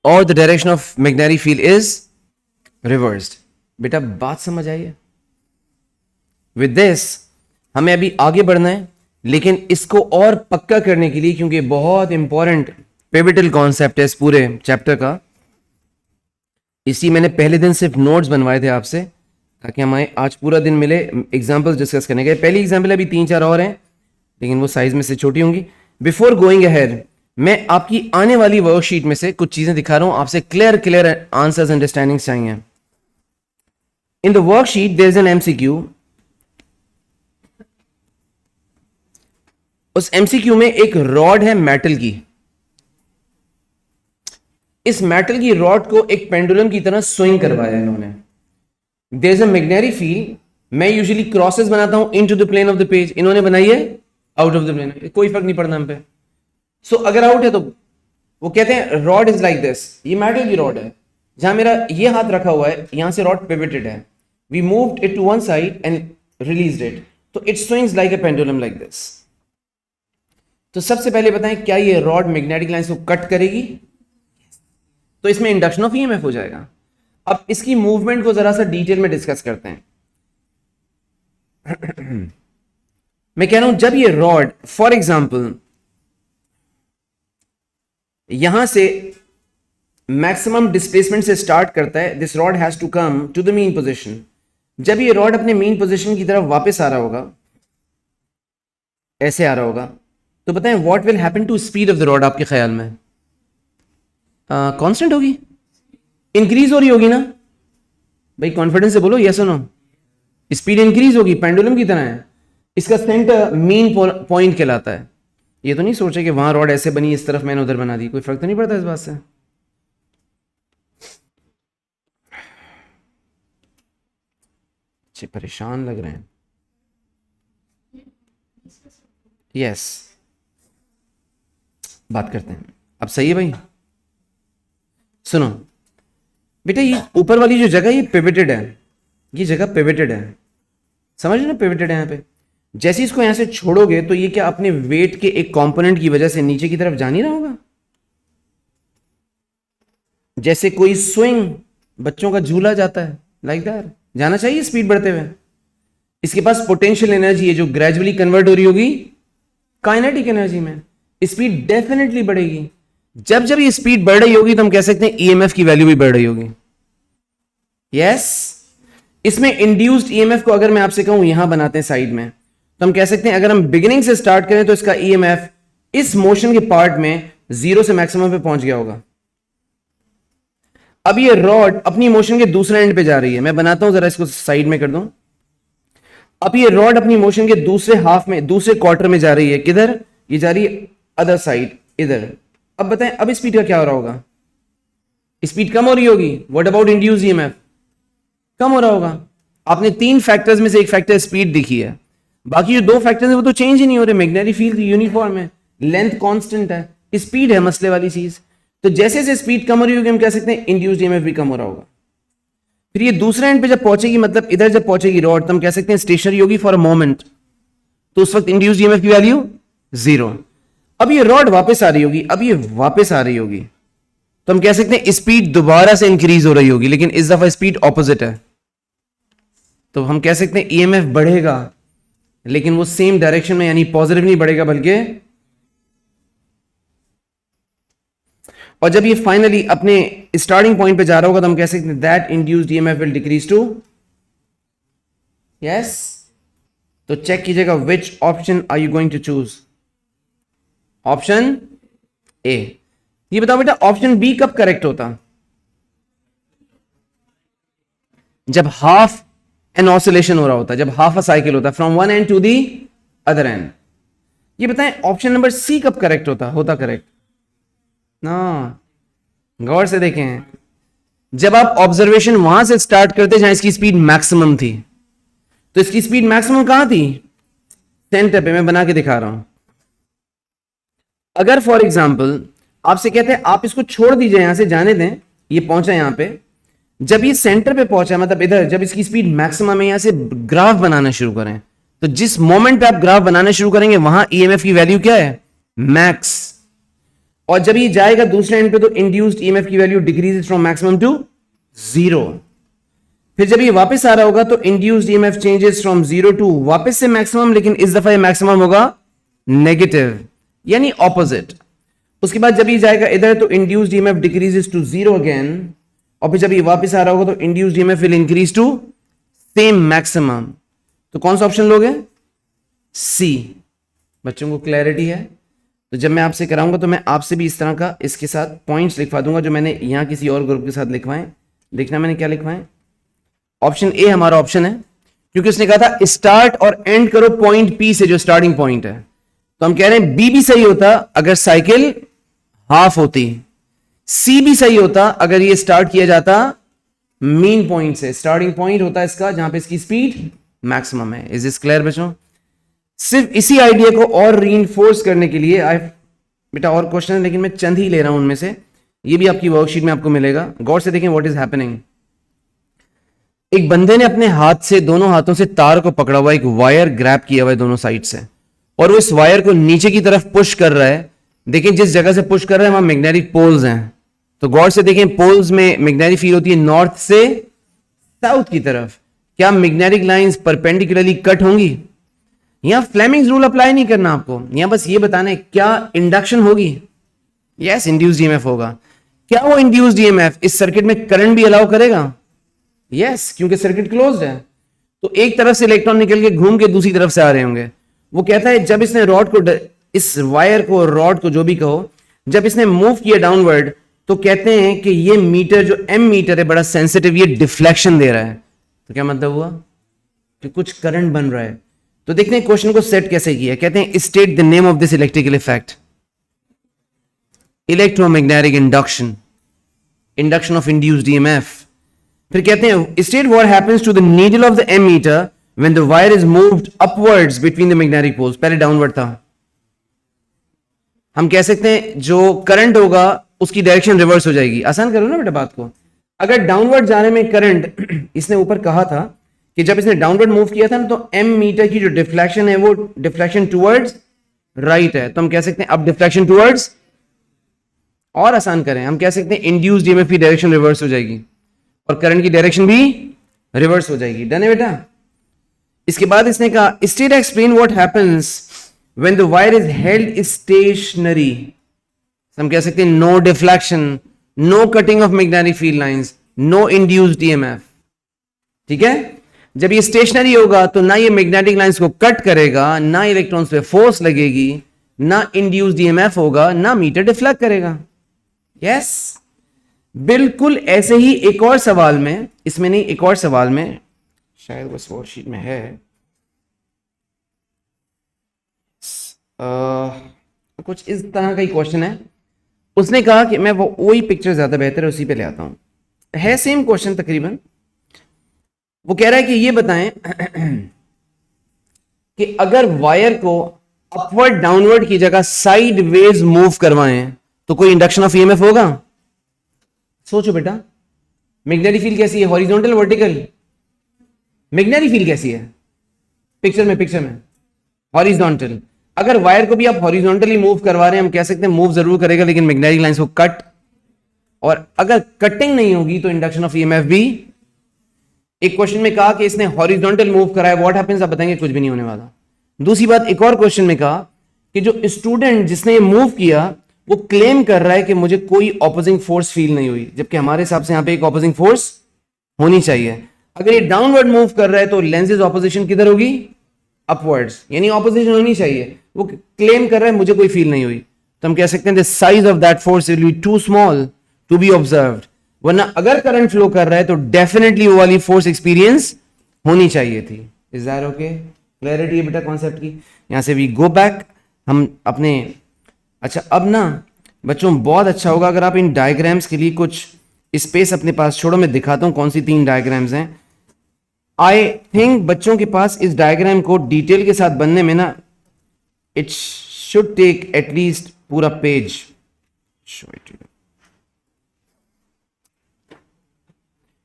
Or the direction of magnetic field is reversed. बेटा बात समझ आई है? With this हमें अभी आगे बढ़ना है, लेकिन इसको और पक्का करने के लिए, क्योंकि बहुत इंपॉर्टेंट पिवटल कॉन्सेप्ट है इस पूरे चैप्टर का, इसी मैंने पहले दिन सिर्फ नोट्स बनवाए थे आपसे, ताकि हमें आज पूरा दिन मिले एग्जाम्पल्स डिस्कस करने के। पहली एग्जाम्पल अभी 3-4 और हैं, लेकिन वो साइज में से छोटी होंगी। बिफोर गोइंग अहेड, मैं आपकी आने वाली वर्कशीट में से कुछ चीजें दिखा रहा हूं, आपसे क्लियर आंसर्स अंडरस्टैंडिंग चाहिए। In the worksheet there is an MCQ. उस एमसीक्यू में एक रॉड है मेटल की। इस मेटल की रॉड को एक पेंडुलम की तरह स्विंग करवाया इन्होंने। There is a magnetic field. मैं यूजुअली क्रॉसेस बनाता हूं into the plane of the page, इन्होंने बनाई है आउट ऑफ द प्लेन। कोई फर्क नहीं पड़ना हम पे। सो अगर आउट है तो वो कहते हैं रॉड इज लाइक दिस। ये मेटल की रॉड है, जहां मेरा ये हाथ रखा हुआ है, यहां से रॉड पिवटेड है। We moved it to one side and released it, तो it swings like a pendulum like this. तो सबसे पहले बताएं, क्या ये रॉड मैग्नेटिक लाइंस को कट करेगी? तो इसमें इंडक्शन ऑफ ईएमएफ हो जाएगा। अब इसकी मूवमेंट को जरा सा डिटेल में डिस्कस करते हैं। मैं कह रहा हूं जब ये रॉड फॉर एग्जांपल यहां से मैक्सिमम डिस्प्लेसमेंट से स्टार्ट करता है, this rod has to come to the mean position. जब ये रॉड अपने मीन पोजीशन की तरफ वापस आ रहा होगा, ऐसे आ रहा होगा, तो बताएं what will happen to speed of the rod आपके ख्याल में? कांस्टेंट होगी, इंक्रीज हो रही होगी ना भाई, कॉन्फिडेंस से बोलो यस और नो। स्पीड इंक्रीज होगी, पेंडुलम की तरह है। इसका सेंटर मीन पॉइंट कहलाता है। ये तो नहीं सोचे कि वहां रॉड ऐसे बनी, इस तरफ मैंने उधर बना दी, कोई फर्क तो नहीं पड़ता इस बात से। अच्छे परेशान लग रहे हैं। यस, बात करते हैं अब। सही है भाई, सुनो बेटा, ये ऊपर वाली जो जगह ये पिवटेड है, ये जगह पिवटेड है, समझ रहे ना, पिवटेड है यहाँ पे। जैसे इसको यहां से छोड़ोगे तो ये क्या अपने वेट के एक कंपोनेंट की वजह से नीचे की तरफ जा नहीं रहा होगा? जैसे कोई स्विंग, बच्चों का झूला जाता है, लाइक दैट जाना चाहिए स्पीड बढ़ते हुए। इसके पास पोटेंशियल एनर्जी है जो ग्रेजुअली कन्वर्ट हो रही होगी काइनेटिक एनर्जी में, स्पीड डेफिनेटली बढ़ेगी। जब जब ये स्पीड बढ़ रही होगी तो हम कह सकते हैं ईएमएफ की वैल्यू भी बढ़ रही होगी। यस, इसमें इंड्यूस्ड ईएमएफ को अगर मैं आपसे कहूं यहां बनाते हैं साइड में, तो हम कह सकते हैं अगर हम बिगिनिंग से स्टार्ट करें तो इसका ईएमएफ इस मोशन के पार्ट में 0 से मैक्सिमम पे पहुंच गया होगा। अब ये रॉड अपनी मोशन के दूसरे एंड पे जा रही है, मैं बनाता हूं जरा, इसको साइड में कर दूं। अब ये रॉड अपनी मोशन के दूसरे हाफ में, दूसरे क्वार्टर में जा रही है, किधर? ये जा रही है अदर साइड, इधर। अब बताएं अब स्पीड का क्या हो रहा होगा? स्पीड कम हो रही होगी। What about induced EMF? कम हो रहा होगा। आपने 3 फैक्टर्स में से एक फैक्टर स्पीड दिखी है, बाकी जो 2 फैक्टर्स हैं वो तो चेंज ही नहीं हो रहे। मैग्नेटिक फील्ड यूनिफॉर्म है, लेंथ कांस्टेंट है, स्पीड है मसले वाली चीज। तो जैसे जैसे स्पीड कम हो रही होगी हम कह सकते हैं इंड्यूस्ड ईएमएफ भी कम हो रहा होगा। फिर ये दूसरे एंड पे जब पहुंचेगी, मतलब इधर जब पहुंचेगी रॉड, तो हम कह सकते हैं स्टेशनरी होगी फॉर अ मोमेंट, तो उस वक्त इंड्यूस्ड ईएमएफ की वैल्यू 0। अब ये रॉड वापस आ रही होगी, अब ये वापस आ रही होगी, तो हम कह सकते हैं स्पीड दोबारा से इंक्रीज हो रही होगी, लेकिन इस दफा स्पीड ऑपोजिट है। तो हम कह सकते हैं ईएमएफ बढ़ेगा, लेकिन वो सेम डायरेक्शन में, यानी पॉजिटिव नहीं बढ़ेगा बल्कि। और जब ये फाइनली अपने स्टार्टिंग पॉइंट पे जा रहा होगा तो हम कह सकते हैं that induced EMF will decrease too. Yes, तो चेक कीजिएगा which option are you going to choose? Option A. ये बताओ बेटा ऑप्शन बी कब करेक्ट होता? जब हाफ एन ऑसिलेशन हो रहा होता, जब हाफ अ साइकिल होता from one end to the other end. ये बताएं ऑप्शन नंबर सी कब करेक्ट होता करेक्ट ना? गौर से देखें, जब आप ऑब्जर्वेशन वहां से स्टार्ट करते जहां इसकी स्पीड मैक्सिमम थी, तो इसकी स्पीड मैक्सिमम कहां थी? सेंटर पे। मैं बना के दिखा रहा हूं। अगर फॉर एग्जाम्पल आपसे कहते हैं आप इसको छोड़ दीजिए, यहां से जाने दें, ये पहुंचा यहां पे, जब ये सेंटर पे पहुंचा, मतलब इधर, जब इसकी स्पीड मैक्सिमम है, यहां से ग्राफ बनाना शुरू करें, तो जिस मोमेंट पे आप ग्राफ बनाना शुरू करेंगे वहां ईएमएफ की वैल्यू क्या है? मैक्स। और जब ये जाएगा दूसरे एंड पे तो इंड्यूस्ड ईएमएफ की value decrease from maximum to 0। फिर जब ये वापस आ रहा होगा तो induced EMF changes from 0 to वापस से मैक्सिमम, लेकिन इस दफा ये मैक्सिमम होगा नेगेटिव, यानी ऑपोजिट। उसके बाद जब ये जाएगा इधर तो induced EMF decreases to 0 again, और फिर जब ये वापस आ रहा होगा तो induced EMF will increase to same maximum. तो कौन सा ऑप्शन लोगे? सी। बच्चों को क्लैरिटी है? तो जब मैं आपसे कराऊंगा तो मैं आपसे भी इस तरह का इसके साथ पॉइंट्स लिखवा दूंगा जो मैंने यहां किसी और ग्रुप के साथ लिखवाएं। देखना मैंने क्या लिखवाएं। ऑप्शन ए हमारा ऑप्शन है, क्योंकि उसने कहा था स्टार्ट और एंड करो पॉइंट पी से, जो स्टार्टिंग पॉइंट है। तो हम कह रहे हैं बी भी सही होता अगर साइकिल हाफ होती, सी भी सही होता अगर ये स्टार्ट किया जाता मीन पॉइंट से। स्टार्टिंग पॉइंट होता है इसका जहां पे इसकी स्पीड मैक्सिमम है। इज दिस क्लियर बच्चों? सिर्फ इसी आइडिया को और रीइंफोर्स करने के लिए बेटा और क्वेश्चन है, लेकिन मैं चंद ही ले रहा हूं उनमें से। ये भी आपकी वर्कशीट में आपको मिलेगा, गौर से देखें व्हाट इज हैपनिंग। एक बंदे ने अपने हाथ से, दोनों हाथों से तार को पकड़ा हुआ, एक वायर ग्रैब किया हुआ है दोनों साइड से, और वो इस वायर को नीचे की तरफ पुश कर रहा है। देखिए जिस जगह से पुश कर रहा है वहां मैग्नेटिक पोल्स हैं, तो गौर से देखें, पोल्स में मैग्नेटिक फील्ड होती है नॉर्थ से साउथ की तरफ। क्या मैग्नेटिक लाइंस परपेंडिकुलरली कट होंगी? यहां फ्लेमिंग्स रूल अप्लाई नहीं करना आपको, यहां बस ये बताना है क्या इंडक्शन होगी? यस, इंड्यूस्ड ईएमएफ होगा। क्या वो इंड्यूस्ड ईएमएफ इस सर्किट में करंट भी अलाउ करेगा? यस, क्योंकि सर्किट क्लोज्ड है। तो एक तरफ से इलेक्ट्रॉन निकल के घूम के दूसरी तरफ से आ रहे होंगे। वो कहता है जब इसने रॉड को, इस वायर को, रॉड को, जो भी कहो, जब इसने मूव किया डाउनवर्ड, तो कहते हैं कि ये मीटर, जो एम मीटर है, बड़ा सेंसिटिव, ये डिफ्लेक्शन दे रहा है। तो क्या मतलब हुआ कि कुछ करंट बन रहा है। तो देखते हैं क्वेश्चन को सेट कैसे किया। कहते हैं state the name of this electrical effect. Electromagnetic induction, induction of induced EMF. फिर कहते हैं state what happens to the needle of the ammeter when the wire is moved upwards between the magnetic poles. पहले downward था, हम कह सकते हैं जो करंट होगा उसकी डायरेक्शन रिवर्स हो जाएगी। आसान करो ना बेटा बात को। अगर डाउनवर्ड जाने में करंट, इसने ऊपर कहा था कि जब इसने डाउनवर्ड मूव किया था ना, तो एम मीटर की जो डिफ्लेक्शन है वो डिफ्लेक्शन टुवर्ड्स राइट है। तो हम कह सकते हैं अब डिफ्लेक्शन टुवर्ड्स, और आसान करें हम कह सकते हैं इंड्यूस्ड ईएमएफ की डायरेक्शन रिवर्स हो जाएगी और करंट की डायरेक्शन भी रिवर्स हो जाएगी। डन है बेटा? इसके बाद इसने कहा state explain what happens when the wire is held stationary. हम कह सकते हैं no deflection, no cutting of magnetic field lines, no induced EMF. ठीक है? जब ये स्टेशनरी होगा तो ना ये मैग्नेटिक लाइंस को कट करेगा, ना इलेक्ट्रॉन्स पे फोर्स लगेगी, ना इंड्यूस्ड ईएमएफ होगा, ना मीटर डिफ्लेक्ट करेगा। यस, बिल्कुल ऐसे ही एक और सवाल में, इसमें नहीं, एक और सवाल में, शायद वो वर्कशीट में है, कुछ इस तरह का ही क्वेश्चन है। उसने कहा कि मैं वो वही पिक्चर ज्यादा बेहतर है, उसी पे ले आता हूं। है सेम क्वेश्चन तकरीबन। वो कह रहा है कि ये बताएं कि अगर वायर को अपवर्ड डाउनवर्ड की जगह साइड वेज मूव करवाएं तो कोई इंडक्शन ऑफ ईएमएफ होगा? सोचो बेटा, मैग्नेटिक फील्ड कैसी है? Horizontal, vertical? मैग्नेटिक फील्ड कैसी है पिक्चर में हॉरिजॉन्टल। अगर वायर को भी आप हॉरिजॉन्टली मूव करवा रहे हैं, हम कह सकते हैं मूव जरूर करेगा लेकिन मैग्नेटिक लाइंस को कट, और अगर कटिंग नहीं होगी तो इंडक्शन ऑफ ईएमएफ भी। एक क्वेश्चन में कहा कि इसने हॉरिजॉन्टल मूव कराया, व्हाट हैपेंस? आप बताएंगे कुछ भी नहीं होने वाला। दूसरी बात, एक और क्वेश्चन में कहा कि जो स्टूडेंट जिसने मूव किया वो क्लेम कर रहा है कि मुझे कोई ऑपोजिंग फोर्स फील नहीं हुई, जबकि हमारे हिसाब से यहां पे एक ऑपोजिंग फोर्स होनी चाहिए। अगर ये डाउनवर्ड मूव कर रहा है तो लेंसेज ऑपोजिशन किधर होगी? अपवर्ड्स, यानी ऑपोजिशन होनी चाहिए। वो क्लेम कर रहा है मुझे कोई फील नहीं हुई, तो हम कह सकते हैं the size of that force will be too small to be observed. वरना अगर करंट फ्लो कर रहा है तो डेफिनेटली वो वाली फोर्स एक्सपीरियंस होनी चाहिए थी। Is that okay? क्लैरिटी है बेटा कॉन्सेप्ट की? यहां से वी गो बैक हम अपने। अच्छा, अब ना बच्चों बहुत अच्छा होगा अगर आप इन डायग्राम्स के लिए कुछ स्पेस अपने पास छोड़ो। मैं दिखाता हूं कौन सी 3 डायग्राम्स हैं। आई थिंक बच्चों के पास इस डायग्राम को डिटेल के साथ बनने में ना इट शुड टेक एटलीस्ट पूरा पेज।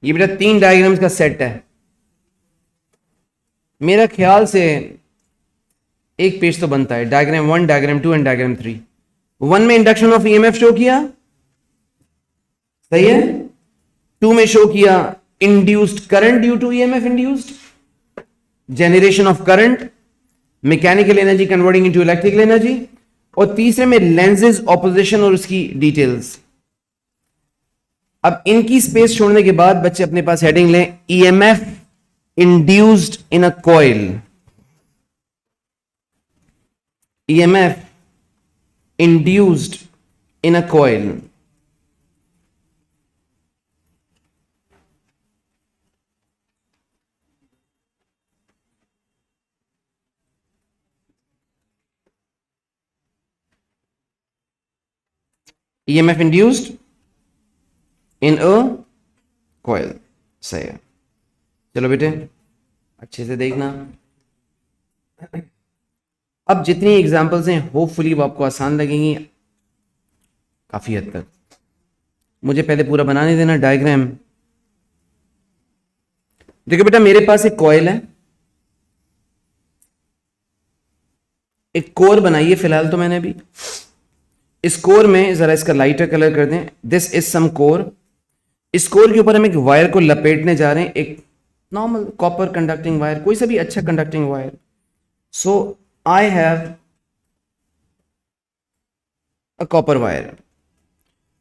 ये बेटा 3 डायग्राम्स का सेट है। मेरा ख्याल से एक पेज तो बनता है। Diagram 1, diagram 2 and diagram 3। 1 में इंडक्शन ऑफ ईएमएफ शो किया, सही है। 2 में शो किया induced current due to EMF induced, generation of current, mechanical energy converting into electrical energy, और तीसरे में लेंसेज ऑपोजिशन और उसकी डिटेल्स। अब इनकी स्पेस छोड़ने के बाद बच्चे अपने पास हेडिंग लें EMF induced in a coil. EMF induced in a coil. EMF induced in a coil. सही है। चलो बेटे अच्छे से देखना। अब जितनी एग्जाम्पल्स हैं होपफुली वो आपको आसान लगेंगी काफी हद तक। मुझे पहले पूरा बनाने देना डायग्राम। देखो बेटा मेरे पास एक कॉइल है, एक कोर बनाई है फिलहाल तो मैंने अभी। इस कोर में जरा इसका लाइटर कलर कर दें, दिस इज सम कोर। इस कोर के ऊपर हम एक वायर को लपेटने जा रहे हैं, एक नॉर्मल कॉपर कंडक्टिंग वायर, कोई सा भी अच्छा conducting wire. So I have a copper wire.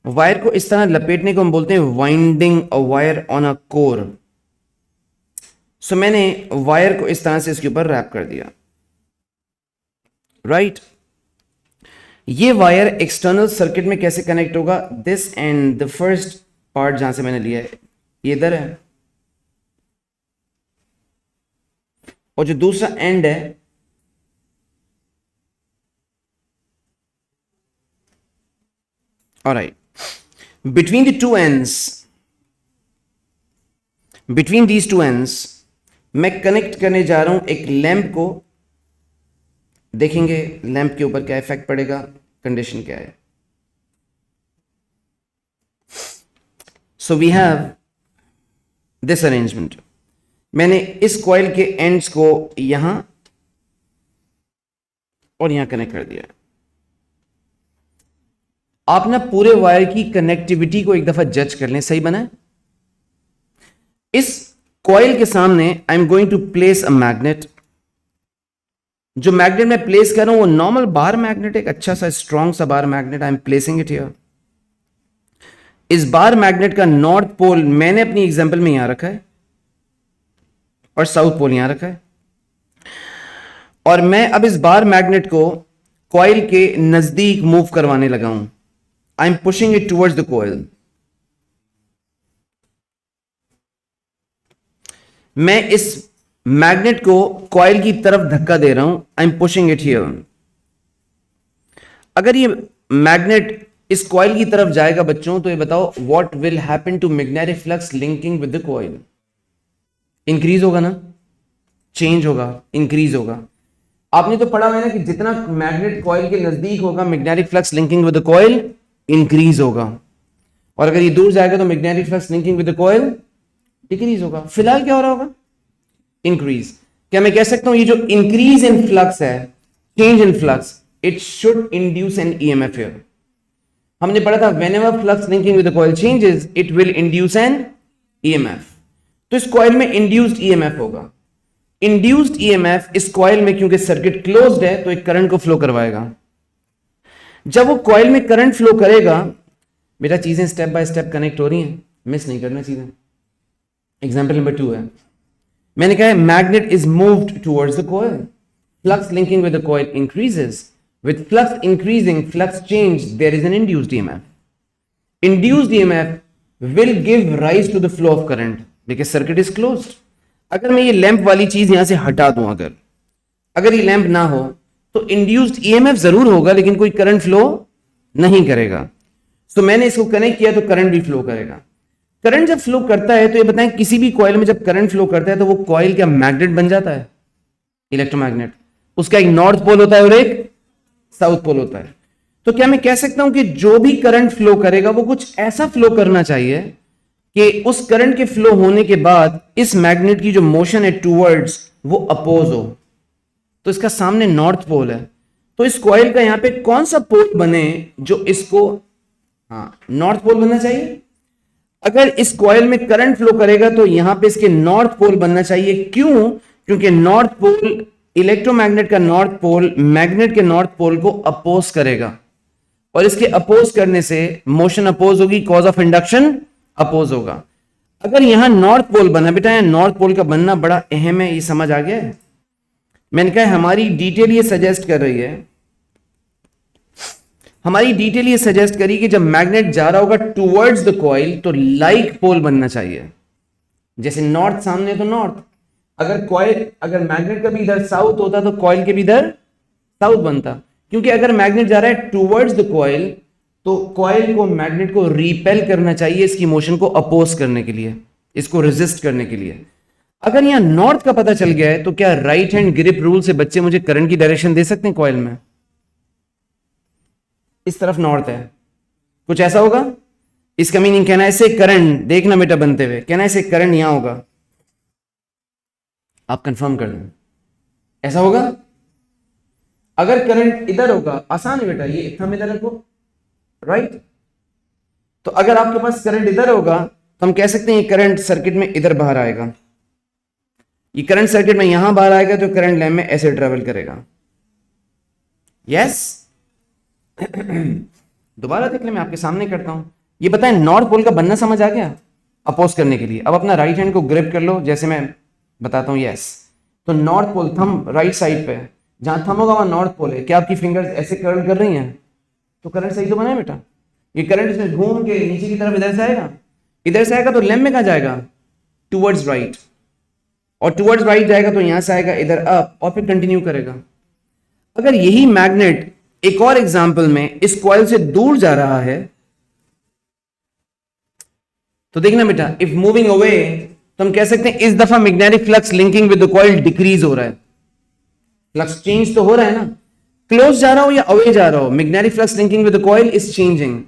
Wire को इस तरह लपेटने को हम बोलते हैं winding a wire on a core. So मैंने वायर को इस तरह से इसके ऊपर रैप कर दिया, राइट। ये वायर एक्सटर्नल सर्किट में कैसे कनेक्ट होगा, this and the first part जहां से मैंने लिया है ये इधर है, और जो दूसरा एंड है alright, between the two ends, between these two ends मैं कनेक्ट करने जा रहा हूं एक लैंप को। देखेंगे लैंप के ऊपर क्या इफेक्ट पड़ेगा, कंडीशन क्या है। So we have this arrangement. मैंने इस कॉइल के एंड्स को यहां और यहां कनेक्ट कर दिया। आप ना पूरे वायर की कनेक्टिविटी को एक दफा जज कर लें, सही बना है। इस कॉइल के सामने I am going to place a magnet. जो मैग्नेट मैं प्लेस कर रहा हूं वो नॉर्मल बार मैग्नेट, एक अच्छा सा स्ट्रॉन्ग सा bar magnet. I am placing it here. इस बार मैग्नेट का नॉर्थ पोल मैंने अपनी एग्जांपल में यहां रखा है और साउथ पोल यहां रखा है, और मैं अब इस बार मैग्नेट को कॉइल के नजदीक मूव करवाने लगा हूं। I am pushing it towards the coil. मैं इस मैग्नेट को कॉइल की तरफ धक्का दे रहा हूं, I am pushing it here. अगर ये मैग्नेट इस कॉइल की तरफ जाएगा बच्चों, तो ये बताओ what will happen to magnetic flux linking with the coil. Increase होगा ना, चेंज होगा, इंक्रीज होगा। आपने तो पढ़ा है ना कि जितना मैग्नेट कॉइल के नजदीक होगा magnetic flux linking with the coil increase होगा, और अगर ये दूर जाएगा तो magnetic flux linking with the coil decrease होगा। फिलहाल क्या हो रहा होगा, इंक्रीज। क्या मैं कह सकता हूं ये जो इंक्रीज इन फ्लक्स है, change in flux, it should induce N EMF here. हमने पढ़ा था whenever flux linking with the coil changes it will induce N EMF. तो इस कॉइल में इंड्यूस्ड ईएमएफ होगा। इंड्यूस्ड ईएमएफ इस कॉइल में, क्योंकि सर्किट क्लोज्ड है, तो एक करंट को फ्लो करवाएगा। जब वो कॉइल में करंट फ्लो करेगा, बेटा चीजें स्टेप बाय स्टेप कनेक्ट हो रही हैं, मिस नहीं करना चीजें। एग्जांपल नंबर 2 है, मैंने कहा है magnet is moved towards the coil, flux linking with the coil increases, with flux increasing, flux change, there is an induced EMF. Induced EMF will give rise to the flow of current because circuit is closed. अगर मैं ये lamp वाली चीज यहां से हटा दूं, अगर ये लैंप ना हो तो इंड्यूस्ड ईएमएफ जरूर होगा लेकिन कोई करंट फ्लो नहीं करेगा। तो मैंने इसको कनेक्ट किया तो करंट भी फ्लो करेगा। करंट जब फ्लो करता है तो ये बताएं, किसी भी कॉइल में जब करंट फ्लो करता है तो वो कॉइल क्या मैग्नेट बन जाता है, इलेक्ट्रोमैग्नेट। उसका एक नॉर्थ पोल होता है और एक साउथ पोल होता है। तो क्या मैं कह सकता हूं कि जो भी करंट फ्लो करेगा वो कुछ ऐसा फ्लो करना चाहिए कि उस करंट के फ्लो होने के बाद इस मैग्नेट की जो मोशन है टूवर्ड्स वो अपोज हो। तो इसका सामने नॉर्थ पोल है, तो इस कॉइल का यहां पे कौन सा पोल बने जो इसको, नॉर्थ पोल बनना चाहिए। अगर इस कॉइल में करंट फ्लो करेगा तो यहां पे इसके नॉर्थ पोल बनना चाहिए। क्यों? क्योंकि नॉर्थ पोल, इलेक्ट्रोमैग्नेट का नॉर्थ पोल मैग्नेट के नॉर्थ पोल को अपोज करेगा, और इसके अपोज करने से मोशन अपोज होगी, कॉज ऑफ इंडक्शन अपोज होगा। अगर यहां नॉर्थ पोल बना, बेटा यहां नॉर्थ पोल का बनना बड़ा अहम है, ये समझ आ गया है। मैंने कहा हमारी डिटेल ये सजेस्ट कर रही है, हमारी डिटेल ये सजेस्ट करी कि जब मैग्नेट जा रहा होगा टूवर्ड्स द कॉइल तो लाइक पोल बनना चाहिए। जैसे नॉर्थ सामने तो नॉर्थ, अगर मैग्नेट का भी इधर साउथ होता तो कॉइल के भी इधर साउथ बनता। क्योंकि अगर मैग्नेट जा रहा है टूवर्ड्स द कॉइल तो कॉइल को, मैग्नेट को रिपेल करना चाहिए इसकी मोशन को अपोज करने के लिए, इसको रेजिस्ट करने के लिए। अगर यहां नॉर्थ का पता चल गया है तो क्या राइट हैंड ग्रिप रूल से बच्चे मुझे करंट की डायरेक्शन दे सकते हैं कॉइल में? इस तरफ नॉर्थ है, कुछ ऐसा होगा। इसका मीनिंग कहना है ऐसे करंट, देखना बेटा बनते हुए, कहना है ऐसे करंट यहां होगा। आप कंफर्म कर दें, ऐसा होगा। अगर करंट इधर होगा, आसान है बेटा, ये थंब इधर रखो, राइट। तो अगर आपके पास करंट इधर होगा तो हम कह सकते हैं ये करंट सर्किट में इधर बाहर आएगा, ये करंट सर्किट में यहां बाहर आएगा, तो करंट लैम्प में ऐसे ट्रेवल करेगा। यस दोबारा देख ले, मैं आपके सामने करता हूं। ये बताएं नॉर्थ पोल का बनना समझ आ गया अपोज करने के लिए। अब अपना राइट हैंड को ग्रिप कर लो जैसे मैं बताता हूं। यस, तो north pole thumb right side पे, जहां थंब होगा वहां नॉर्थ पोल है। क्या आपकी फिंगर्स ऐसे कर्ल कर रही हैं? तो करंट सही तो बना है बेटा। ये करंट इसमें घूम के नीचे की तरफ इधर से आएगा, इधर से आएगा तो लैम्प में कहा जाएगा? Towards right. और टूवर्ड्स राइट जाएगा तो यहां से आएगा इधर अप और फिर कंटिन्यू करेगा। अगर यही मैग्नेट एक और एग्जांपल में इस कॉइल से दूर जा रहा है तो देखना बेटा, इफ मूविंग अवे तो हम कह सकते हैं इस दफा magnetic flux linking with the coil decrease हो रहा है। फ्लक्स चेंज तो हो रहा है ना, क्लोज जा रहा हो या अवे जा रहा हो, magnetic flux linking with the coil is changing.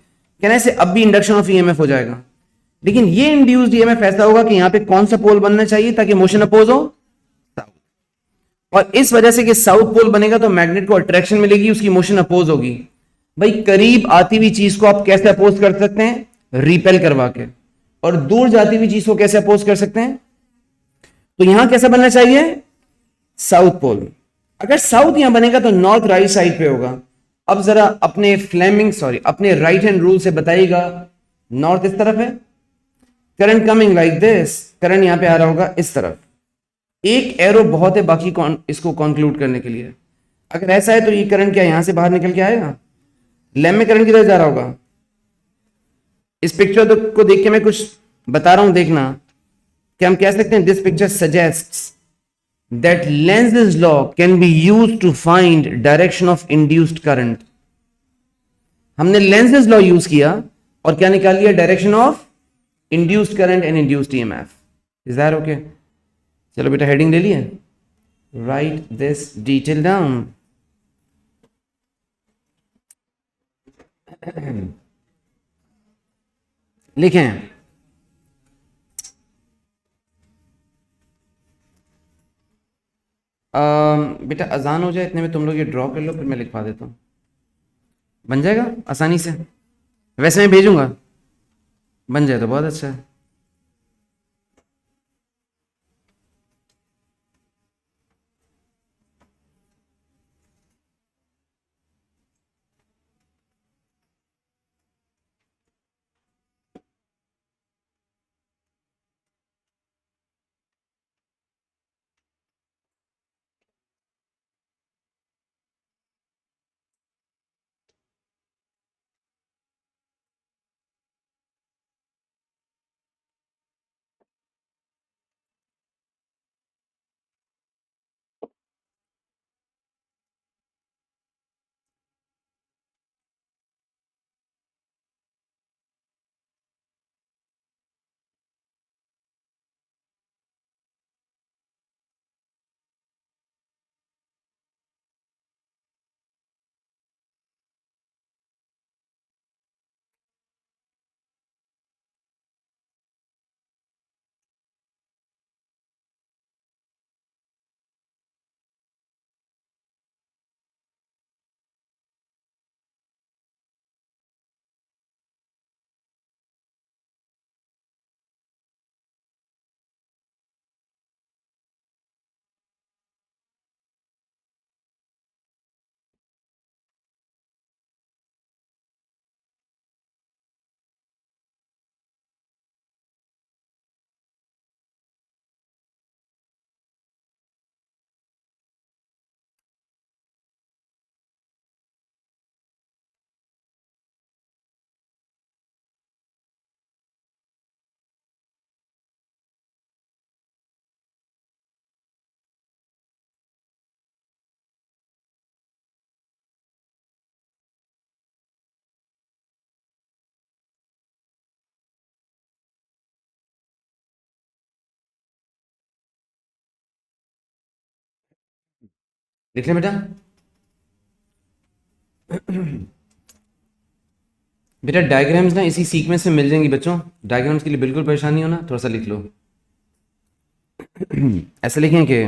कहने से अब भी इंडक्शन ऑफ ईएमएफ हो जाएगा। लेकिन ये इंड्यूस्ड ईएमएफ ऐसा होगा कि यहां पे कौन सा पोल बनना चाहिए ताकि मोशन अपोज हो? साउथ। और इस वजह से कि साउथ पोल बनेगा तो मैग्नेट को अट्रैक्शन मिलेगी, उसकी मोशन अपोज होगी। भाई करीब आती हुई चीज को आप कैसे अपोज कर सकते हैं? रिपेल करवा के। और दूर जाती हुई चीज को कैसे अपोज कर सकते हैं? तो यहां कैसा बनना चाहिए? South pole. अगर साउथ यहां बनेगा तो नॉर्थ राइट साइड पे होगा। अब जरा अपने राइट हैंड रूल से बताइएगा, नॉर्थ इस तरफ है, current coming like this, current यहां पे आ रहा होगा इस तरफ। एक एरो बहुत है बाकी इसको कंक्लूड करने के लिए। अगर ऐसा है तो ये करंट क्या यहां से बाहर निकल के आएगा? लैम्प में करंट किधर जा रहा होगा? इस पिक्चर को देख के मैं कुछ बता रहा हूं, देखना। क्या हम कह सकते हैं this picture suggests that Lenz's law can be used to find direction of induced current। हमने Lenz's law यूज किया और क्या निकाल लिया? Direction of induced current and induced EMF. Is that okay? चलो बेटा हेडिंग ले लिए, राइट दिस डिटेल डाउन। लिखें बेटा अजान हो जाए इतने में तुम लोग ये ड्रॉ कर लो, फिर मैं लिखवा देता हूँ। बन जाएगा आसानी से, वैसे मैं भेजूंगा, बन जाए तो बहुत अच्छा है। लिख लें बेटा? बेटा डायग्राम्स ना इसी सीक्वेंस में मिल जाएंगी बच्चों, डायग्राम्स के लिए बिल्कुल परेशानी हो ना, थोड़ा सा लिख लो। ऐसे लिखें कि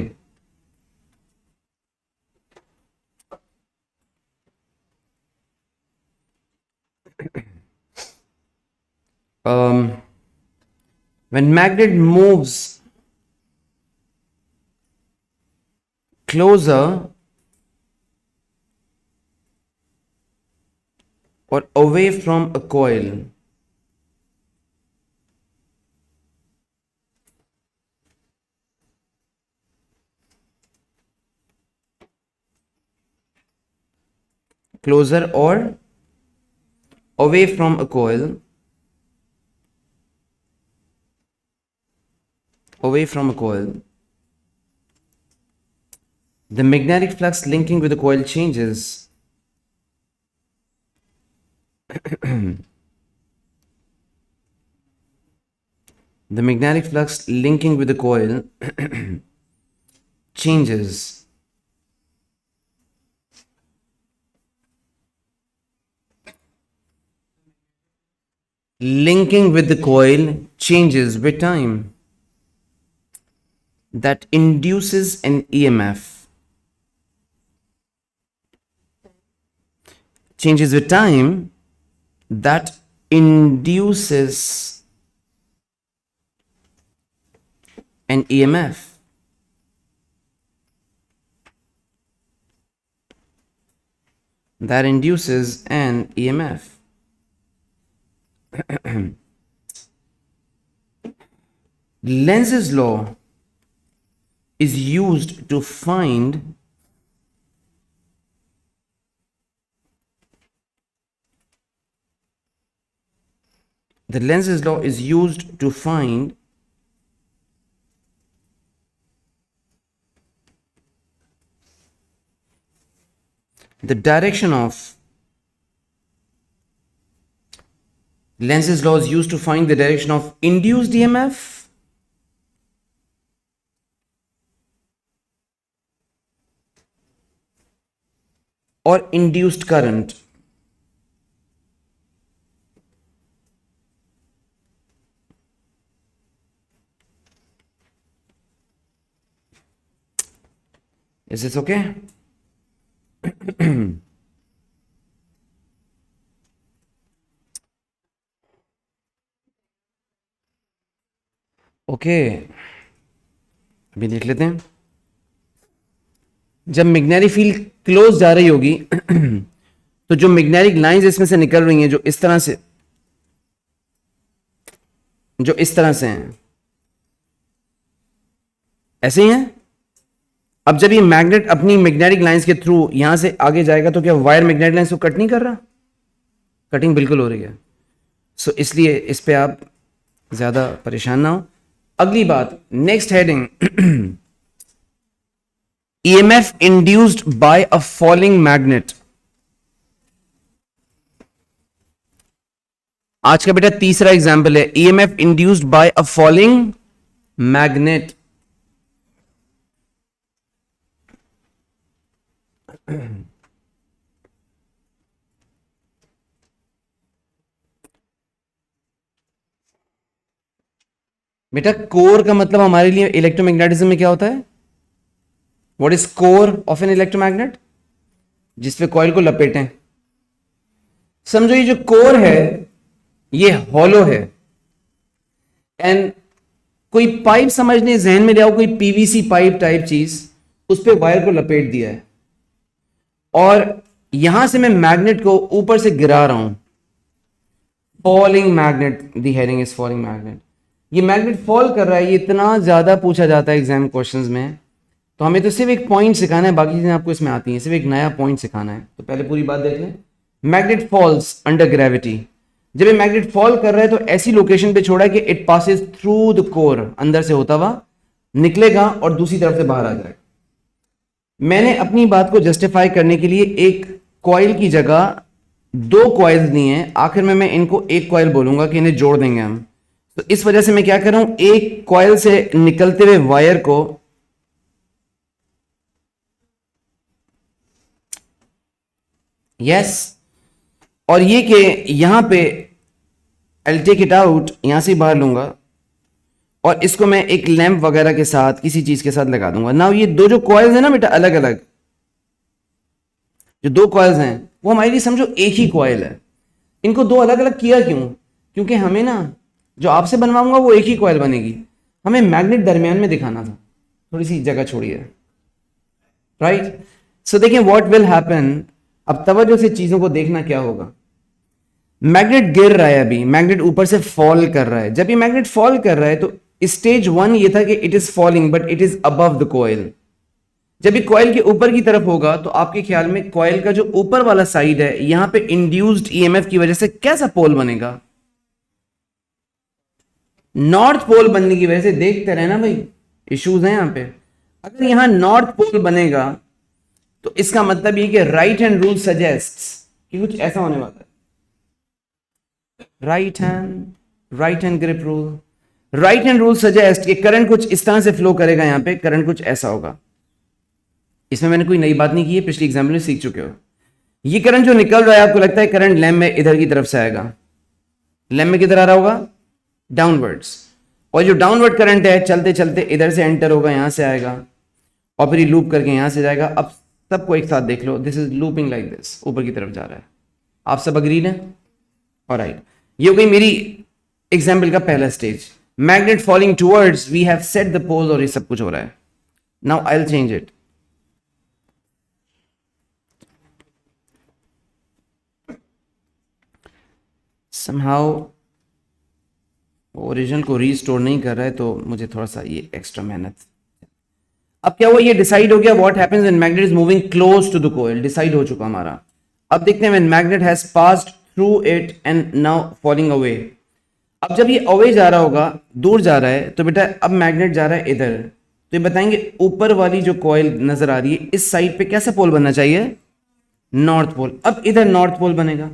when magnet moves closer or away from a coil, closer or away from a coil, away from a coil, the magnetic flux linking with the coil changes. The magnetic flux linking with the coil changes. Linking with the coil changes with time. That induces an EMF. Changes with time. That induces an EMF. That induces an EMF. Lenz's law is used to find the Lenz's law is used to find the direction of Lenz's law is used to find the direction of induced EMF or induced current. Is this okay? Okay अभी देख लेते हैं। जब magnetic field close जा रही होगी तो जो मैग्नेटिक लाइंस इसमें से निकल रही हैं जो इस तरह से हैं, ऐसे ही हैं। अब जब ये मैग्नेट अपनी मैग्नेटिक लाइंस के थ्रू यहां से आगे जाएगा तो क्या वायर मैग्नेटिक लाइंस को कट नहीं कर रहा? कटिंग बिल्कुल हो रही है। सो इसलिए इस पे आप ज्यादा परेशान ना हो। अगली बात, next heading, EMF induced by a falling magnet। आज का बेटा तीसरा एग्जाम्पल है, EMF induced by a falling magnet। बेटा कोर का मतलब हमारे लिए इलेक्ट्रोमैग्नेटिज्म में क्या होता है? What is core of an electromagnet? जिसपे कॉइल को लपेटें। समझो ये जो कोर है ये हॉलो है, एंड कोई पाइप समझने जहन में ले आओ, कोई पीवीसी पाइप टाइप चीज, उस पे वायर को लपेट दिया है और यहां से मैं मैग्नेट को ऊपर से गिरा रहा हूं। Falling magnet, the heading is falling magnet. ये मैग्नेट फॉल कर रहा है, ये इतना ज्यादा पूछा जाता है एग्जाम क्वेश्चंस में, तो हमें तो सिर्फ एक पॉइंट सिखाना है, बाकी चीजें आपको इसमें आती हैं, सिर्फ एक नया पॉइंट सिखाना है। तो पहले पूरी बात देख लें। Magnet falls under gravity. जब ये मैग्नेट फॉल कर रहा है तो ऐसी लोकेशन पे छोड़ा है कि it passes through the core, अंदर से होता हुआ निकलेगा और दूसरी तरफ से बाहर आ जाएगा। मैंने अपनी बात को जस्टिफाई करने के लिए एक कॉइल की जगह दो कॉइल्स ली हैं, आखिर में मैं इनको एक कॉइल बोलूंगा कि इन्हें जोड़ देंगे हम। तो इस वजह से मैं क्या कर रहा हूं, एक कॉइल से निकलते हुए वायर को यस और ये कि यहां पे I will take it out, यहां से बाहर लूंगा और इसको मैं एक लैंप वगैरह के साथ किसी चीज के साथ लगा दूंगा। नाउ ये दो जो कॉइल्स हैं ना बेटा, अलग अलग जो दो कॉइल्स हैं वो हमारे लिए समझो एक ही कॉइल है। इनको दो अलग अलग किया क्यों? क्योंकि हमें ना जो आपसे बनवाऊंगा वो एक ही कॉयल बनेगी, हमें मैग्नेट दरमियान में दिखाना था, थोड़ी सी जगह छोड़िए, राइट। सो देखिए व्हाट विल हैपन, अब तवज्जो से चीजों को देखना क्या होगा। मैग्नेट गिर रहा है, अभी मैग्नेट ऊपर से फॉल कर रहा है। जब ये मैग्नेट फॉल कर रहा है तो स्टेज 1 ये था कि it is falling but it is above the coil. जब ये कॉइल के ऊपर की तरफ होगा तो आपके ख्याल में कॉइल का जो ऊपर वाला साइड है यहां पे इंड्यूस्ड ईएमएफ की वजह से कैसा पोल बनेगा? नॉर्थ पोल बनने की वजह से। देखते रहे ना भाई, इश्यूज हैं यहां पे। अगर यहां नॉर्थ पोल बनेगा तो इसका मतलब ये कि राइट हैंड रूल सजेस्ट कि कुछ ऐसा होने वाला है। Right hand grip rule, right hand rule suggest कि करंट कुछ इस तरह से फ्लो करेगा, यहां पे करंट कुछ ऐसा होगा। इसमें मैंने कोई नई बात नहीं की है, पिछले एग्जाम्पल में सीख चुके हो। ये करंट जो निकल रहा है, आपको लगता है करंट लैम्प में इधर की तरफ से आएगा, लैम्प में किधर आ रहा होगा? डाउनवर्ड्स। और जो डाउनवर्ड करंट है चलते चलते इधर से एंटर होगा, यहां से आएगा और फिर लूप करके यहां से जाएगा। अब सबको एक साथ देख लो, this is looping like this, ऊपर की तरफ जा रहा है। आप सब अग्रीड हैं? ऑलराइट, ये हो गई मेरी एग्जाम्पल का पहला stage. Magnet falling towards, we have set the pole, और ये सब कुछ हो रहा है। Now I will change it. Somehow original को रीस्टोर नहीं कर रहा है तो मुझे थोड़ा सा ये एक्स्ट्रा मेहनत। अब क्या हुआ, ये डिसाइड हो गया what happens when magnet is moving close to the coil, decide हो चुका हमारा। अब देखते हैं when magnet has passed through it and now falling away. अब जब ये अवे जा रहा होगा, दूर जा रहा है, तो बेटा अब मैग्नेट जा रहा है इधर, तो ये बताएंगे ऊपर वाली जो कॉइल नजर आ रही है इस साइड पे कैसा पोल बनना चाहिए? North pole. अब इधर नॉर्थ पोल बनेगा,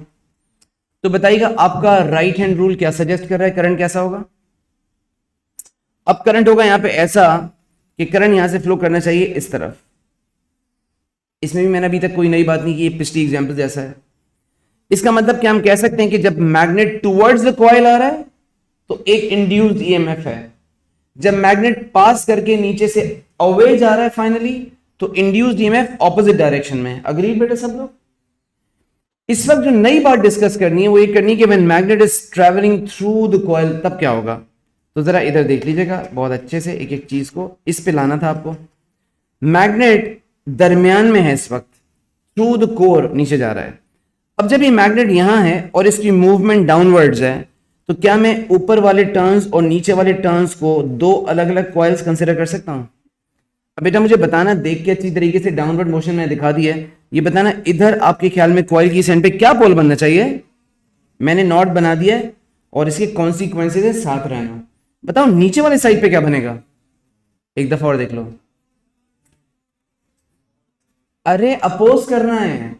तो बताइएगा आपका राइट हैंड रूल क्या सजेस्ट कर रहा है, करंट कैसा होगा? अब करंट होगा यहां पे ऐसा कि करंट यहां से फ्लो करना चाहिए इस तरफ। इसमें भी मैंने अभी तक कोई नई बात नहीं की, ये पिछली एग्जांपल जैसा है। इसका मतलब क्या हम कह सकते हैं कि जब मैग्नेट टुवर्ड्स द कॉइल आ रहा है तो एक इंड्यूस्ड ईएमएफ है, जब मैग्नेट पास करके नीचे से अवे जा रहा है फाइनली तो इंड्यूस्ड ईएमएफ ऑपोजिट डायरेक्शन में। अग्रीड बेटा सब लोग? इस वक्त जो नई बात डिस्कस करनी है वो ये करनी है कि when magnet is travelling through the coil तब क्या होगा। तो जरा इधर देख लीजिएगा बहुत अच्छे से, एक एक चीज को इस पे लाना था आपको। मैग्नेट दरमियान में है इस वक्त, थ्रू द कोर नीचे जा रहा है। अब जब ये मैग्नेट यहां है और इसकी मूवमेंट डाउनवर्ड्स है तो क्या मैं ऊपर वाले टर्न्स और नीचे वाले टर्न्स को दो अलग अलग कॉइल्स कंसिडर कर सकता हूं? अब बेटा मुझे बताना, देख के अच्छी तरीके से डाउनवर्ड मोशन में दिखा दिया है, ये बताना इधर आपके ख्याल में कॉइल की सेंटर पे क्या पोल बनना चाहिए? मैंने नॉट बना दिया है और इसके कॉन्सिक्वेंसेज है साथ रहना। बताओ नीचे वाले साइड पे क्या बनेगा? एक दफा और देख लो। अरे अपोज करना है,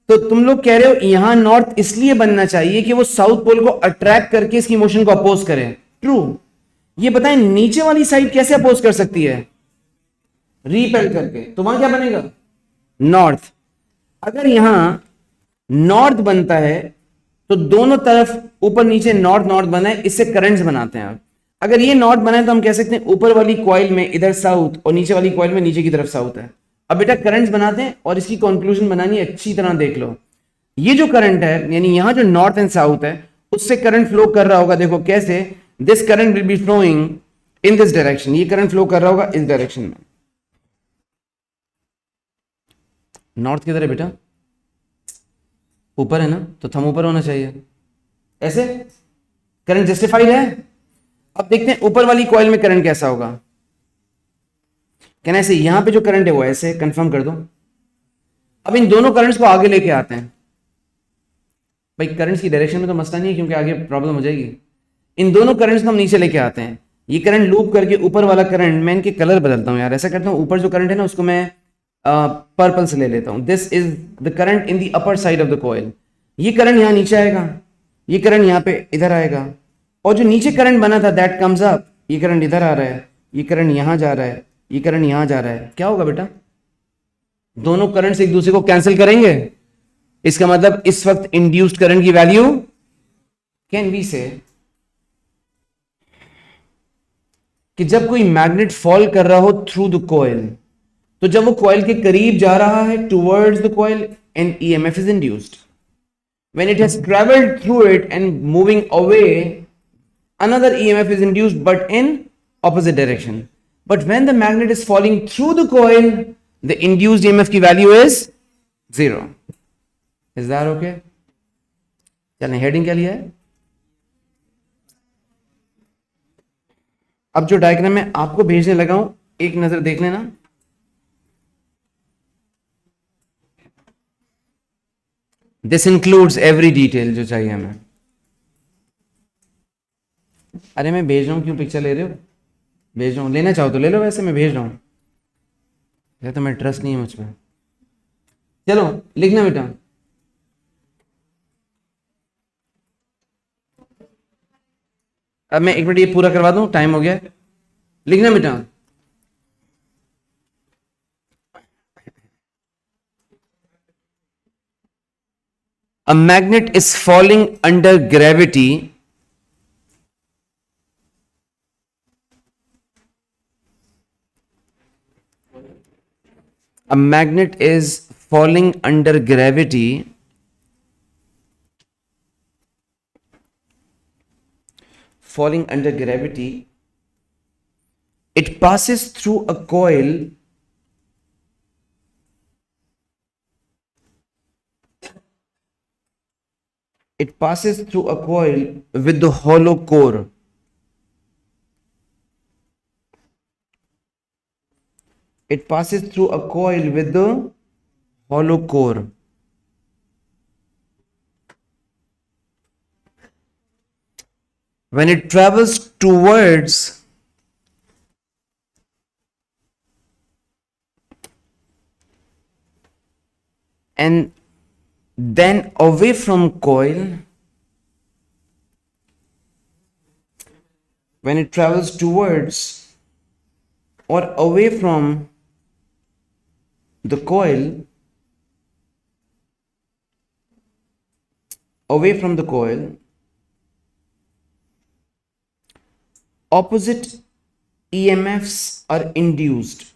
तो तुम लोग कह रहे हो यहां नॉर्थ इसलिए बनना चाहिए कि वो साउथ पोल को अट्रैक्ट करके इसकी मोशन को अपोज करे। ट्रू। ये बताएं नीचे वाली साइड कैसे अपोज कर सकती है? रिपेल करके। तो वहां क्या बनेगा? नॉर्थ। अगर यहां नॉर्थ बनता है तो दोनों तरफ ऊपर नीचे नॉर्थ नॉर्थ बना है, इससे करंट्स बनाते हैं आप। अगर ये नॉर्थ बना है तो हम कह सकते हैं ऊपर वाली कॉइल में इधर साउथ और नीचे वाली कॉइल में नीचे की तरफ साउथ है। अब बेटा करंट्स बनाते हैं और इसकी कंक्लूजन बनानी है, अच्छी तरह देख लो। ये जो करंट है यानी यहां जो नॉर्थ एंड साउथ है उससे करंट फ्लो कर रहा होगा, देखो कैसे, this current will be flowing in this direction. ये करंट फ्लो कर रहा होगा इस डायरेक्शन में। नॉर्थ किधर है बेटा? ऊपर है ना, तो थंब ऊपर होना चाहिए। ऐसे करंट जस्टिफाइड है। अब देखते हैं ऊपर वाली कॉइल में करंट कैसा होगा। कहना ऐसे, यहां पे जो करंट है वो ऐसे, कंफर्म कर दो। अब इन दोनों करंट्स को आगे लेके आते हैं। भाई करंट्स की डायरेक्शन में तो मसला नहीं है क्योंकि आगे प्रॉब्लम हो जाएगी। इन दोनों करंट्स को हम नीचे लेके आते हैं। ये करंट लूप करके ऊपर वाला करंट, मैं इनके कलर बदलता हूं यार, ऐसा करता हूं, ऊपर जो करंट है ना उसको मैं पर्पल से ले लेता हूं। This is the current in the upper side of the coil. ये करंट यहां नीचे आएगा, ये करंट यहां पे इधर आएगा, और जो नीचे करंट बना था दैट कम्स अप। ये करंट इधर आ रहा है, ये करंट यहां जा रहा है, ये करंट यहां जा रहा है। क्या होगा बेटा? दोनों करंट्स एक दूसरे को कैंसिल करेंगे। इसका मतलब इस वक्त इंड्यूस्ड करंट की वैल्यू कैन वी से कि जब कोई मैग्नेट फॉल कर रहा हो थ्रू द कॉइल, तो जब वो कॉइल के करीब जा रहा है towards the coil and EMF is induced. when it has traveled through it and moving away, another EMF is induced but in opposite direction. But when the magnet is falling through the coil, the induced EMF की value is 0. Is that okay? चलें, heading क्या लिया है? अब जो diagram मैं आपको भेजने लगा हूं, एक नजर देख लेना. दिस इंक्लूड्स एवरी डिटेल जो चाहिए हमें. अरे मैं भेज रहा हूं, क्यों पिक्चर ले रहे हो? भेज रहा हूं, लेना चाहो तो ले लो, वैसे मैं भेज रहा हूं. या तो मैं ट्रस्ट नहीं है मुझ पर. चलो लिखना बेटा. अब मैं एक मिनट ये पूरा करवा दूं, टाइम हो गया. लिखना बेटा. A magnet is falling under gravity it passes through a coil with the hollow core. It passes through a coil with the hollow core. When it travels towards and then away from coil, when it travels towards or away from the coil, opposite EMFs are induced.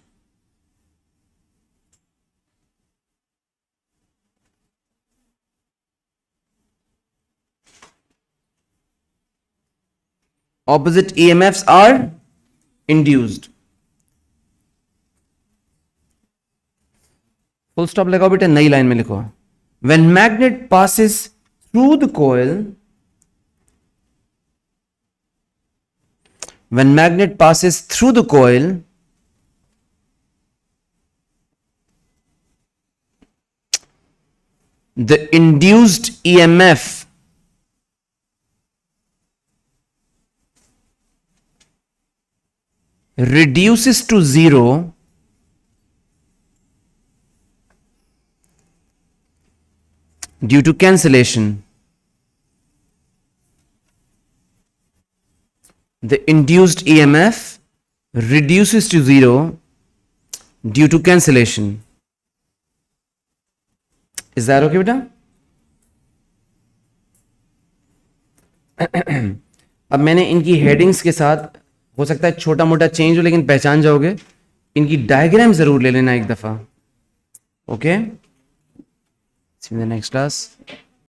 Opposite EMFs are induced. Full stop लगाओ बेटा, नई line में लिखो. When magnet passes through the coil, the induced EMF reduces to 0 due to cancellation. The induced EMF reduces to 0 due to cancellation. Is that okay बेटा? अब मैंने इनकी headings के साथ, हो सकता है छोटा मोटा चेंज हो लेकिन पहचान जाओगे. इनकी डायग्राम जरूर ले लेना एक दफा. Okay, see you in the next class.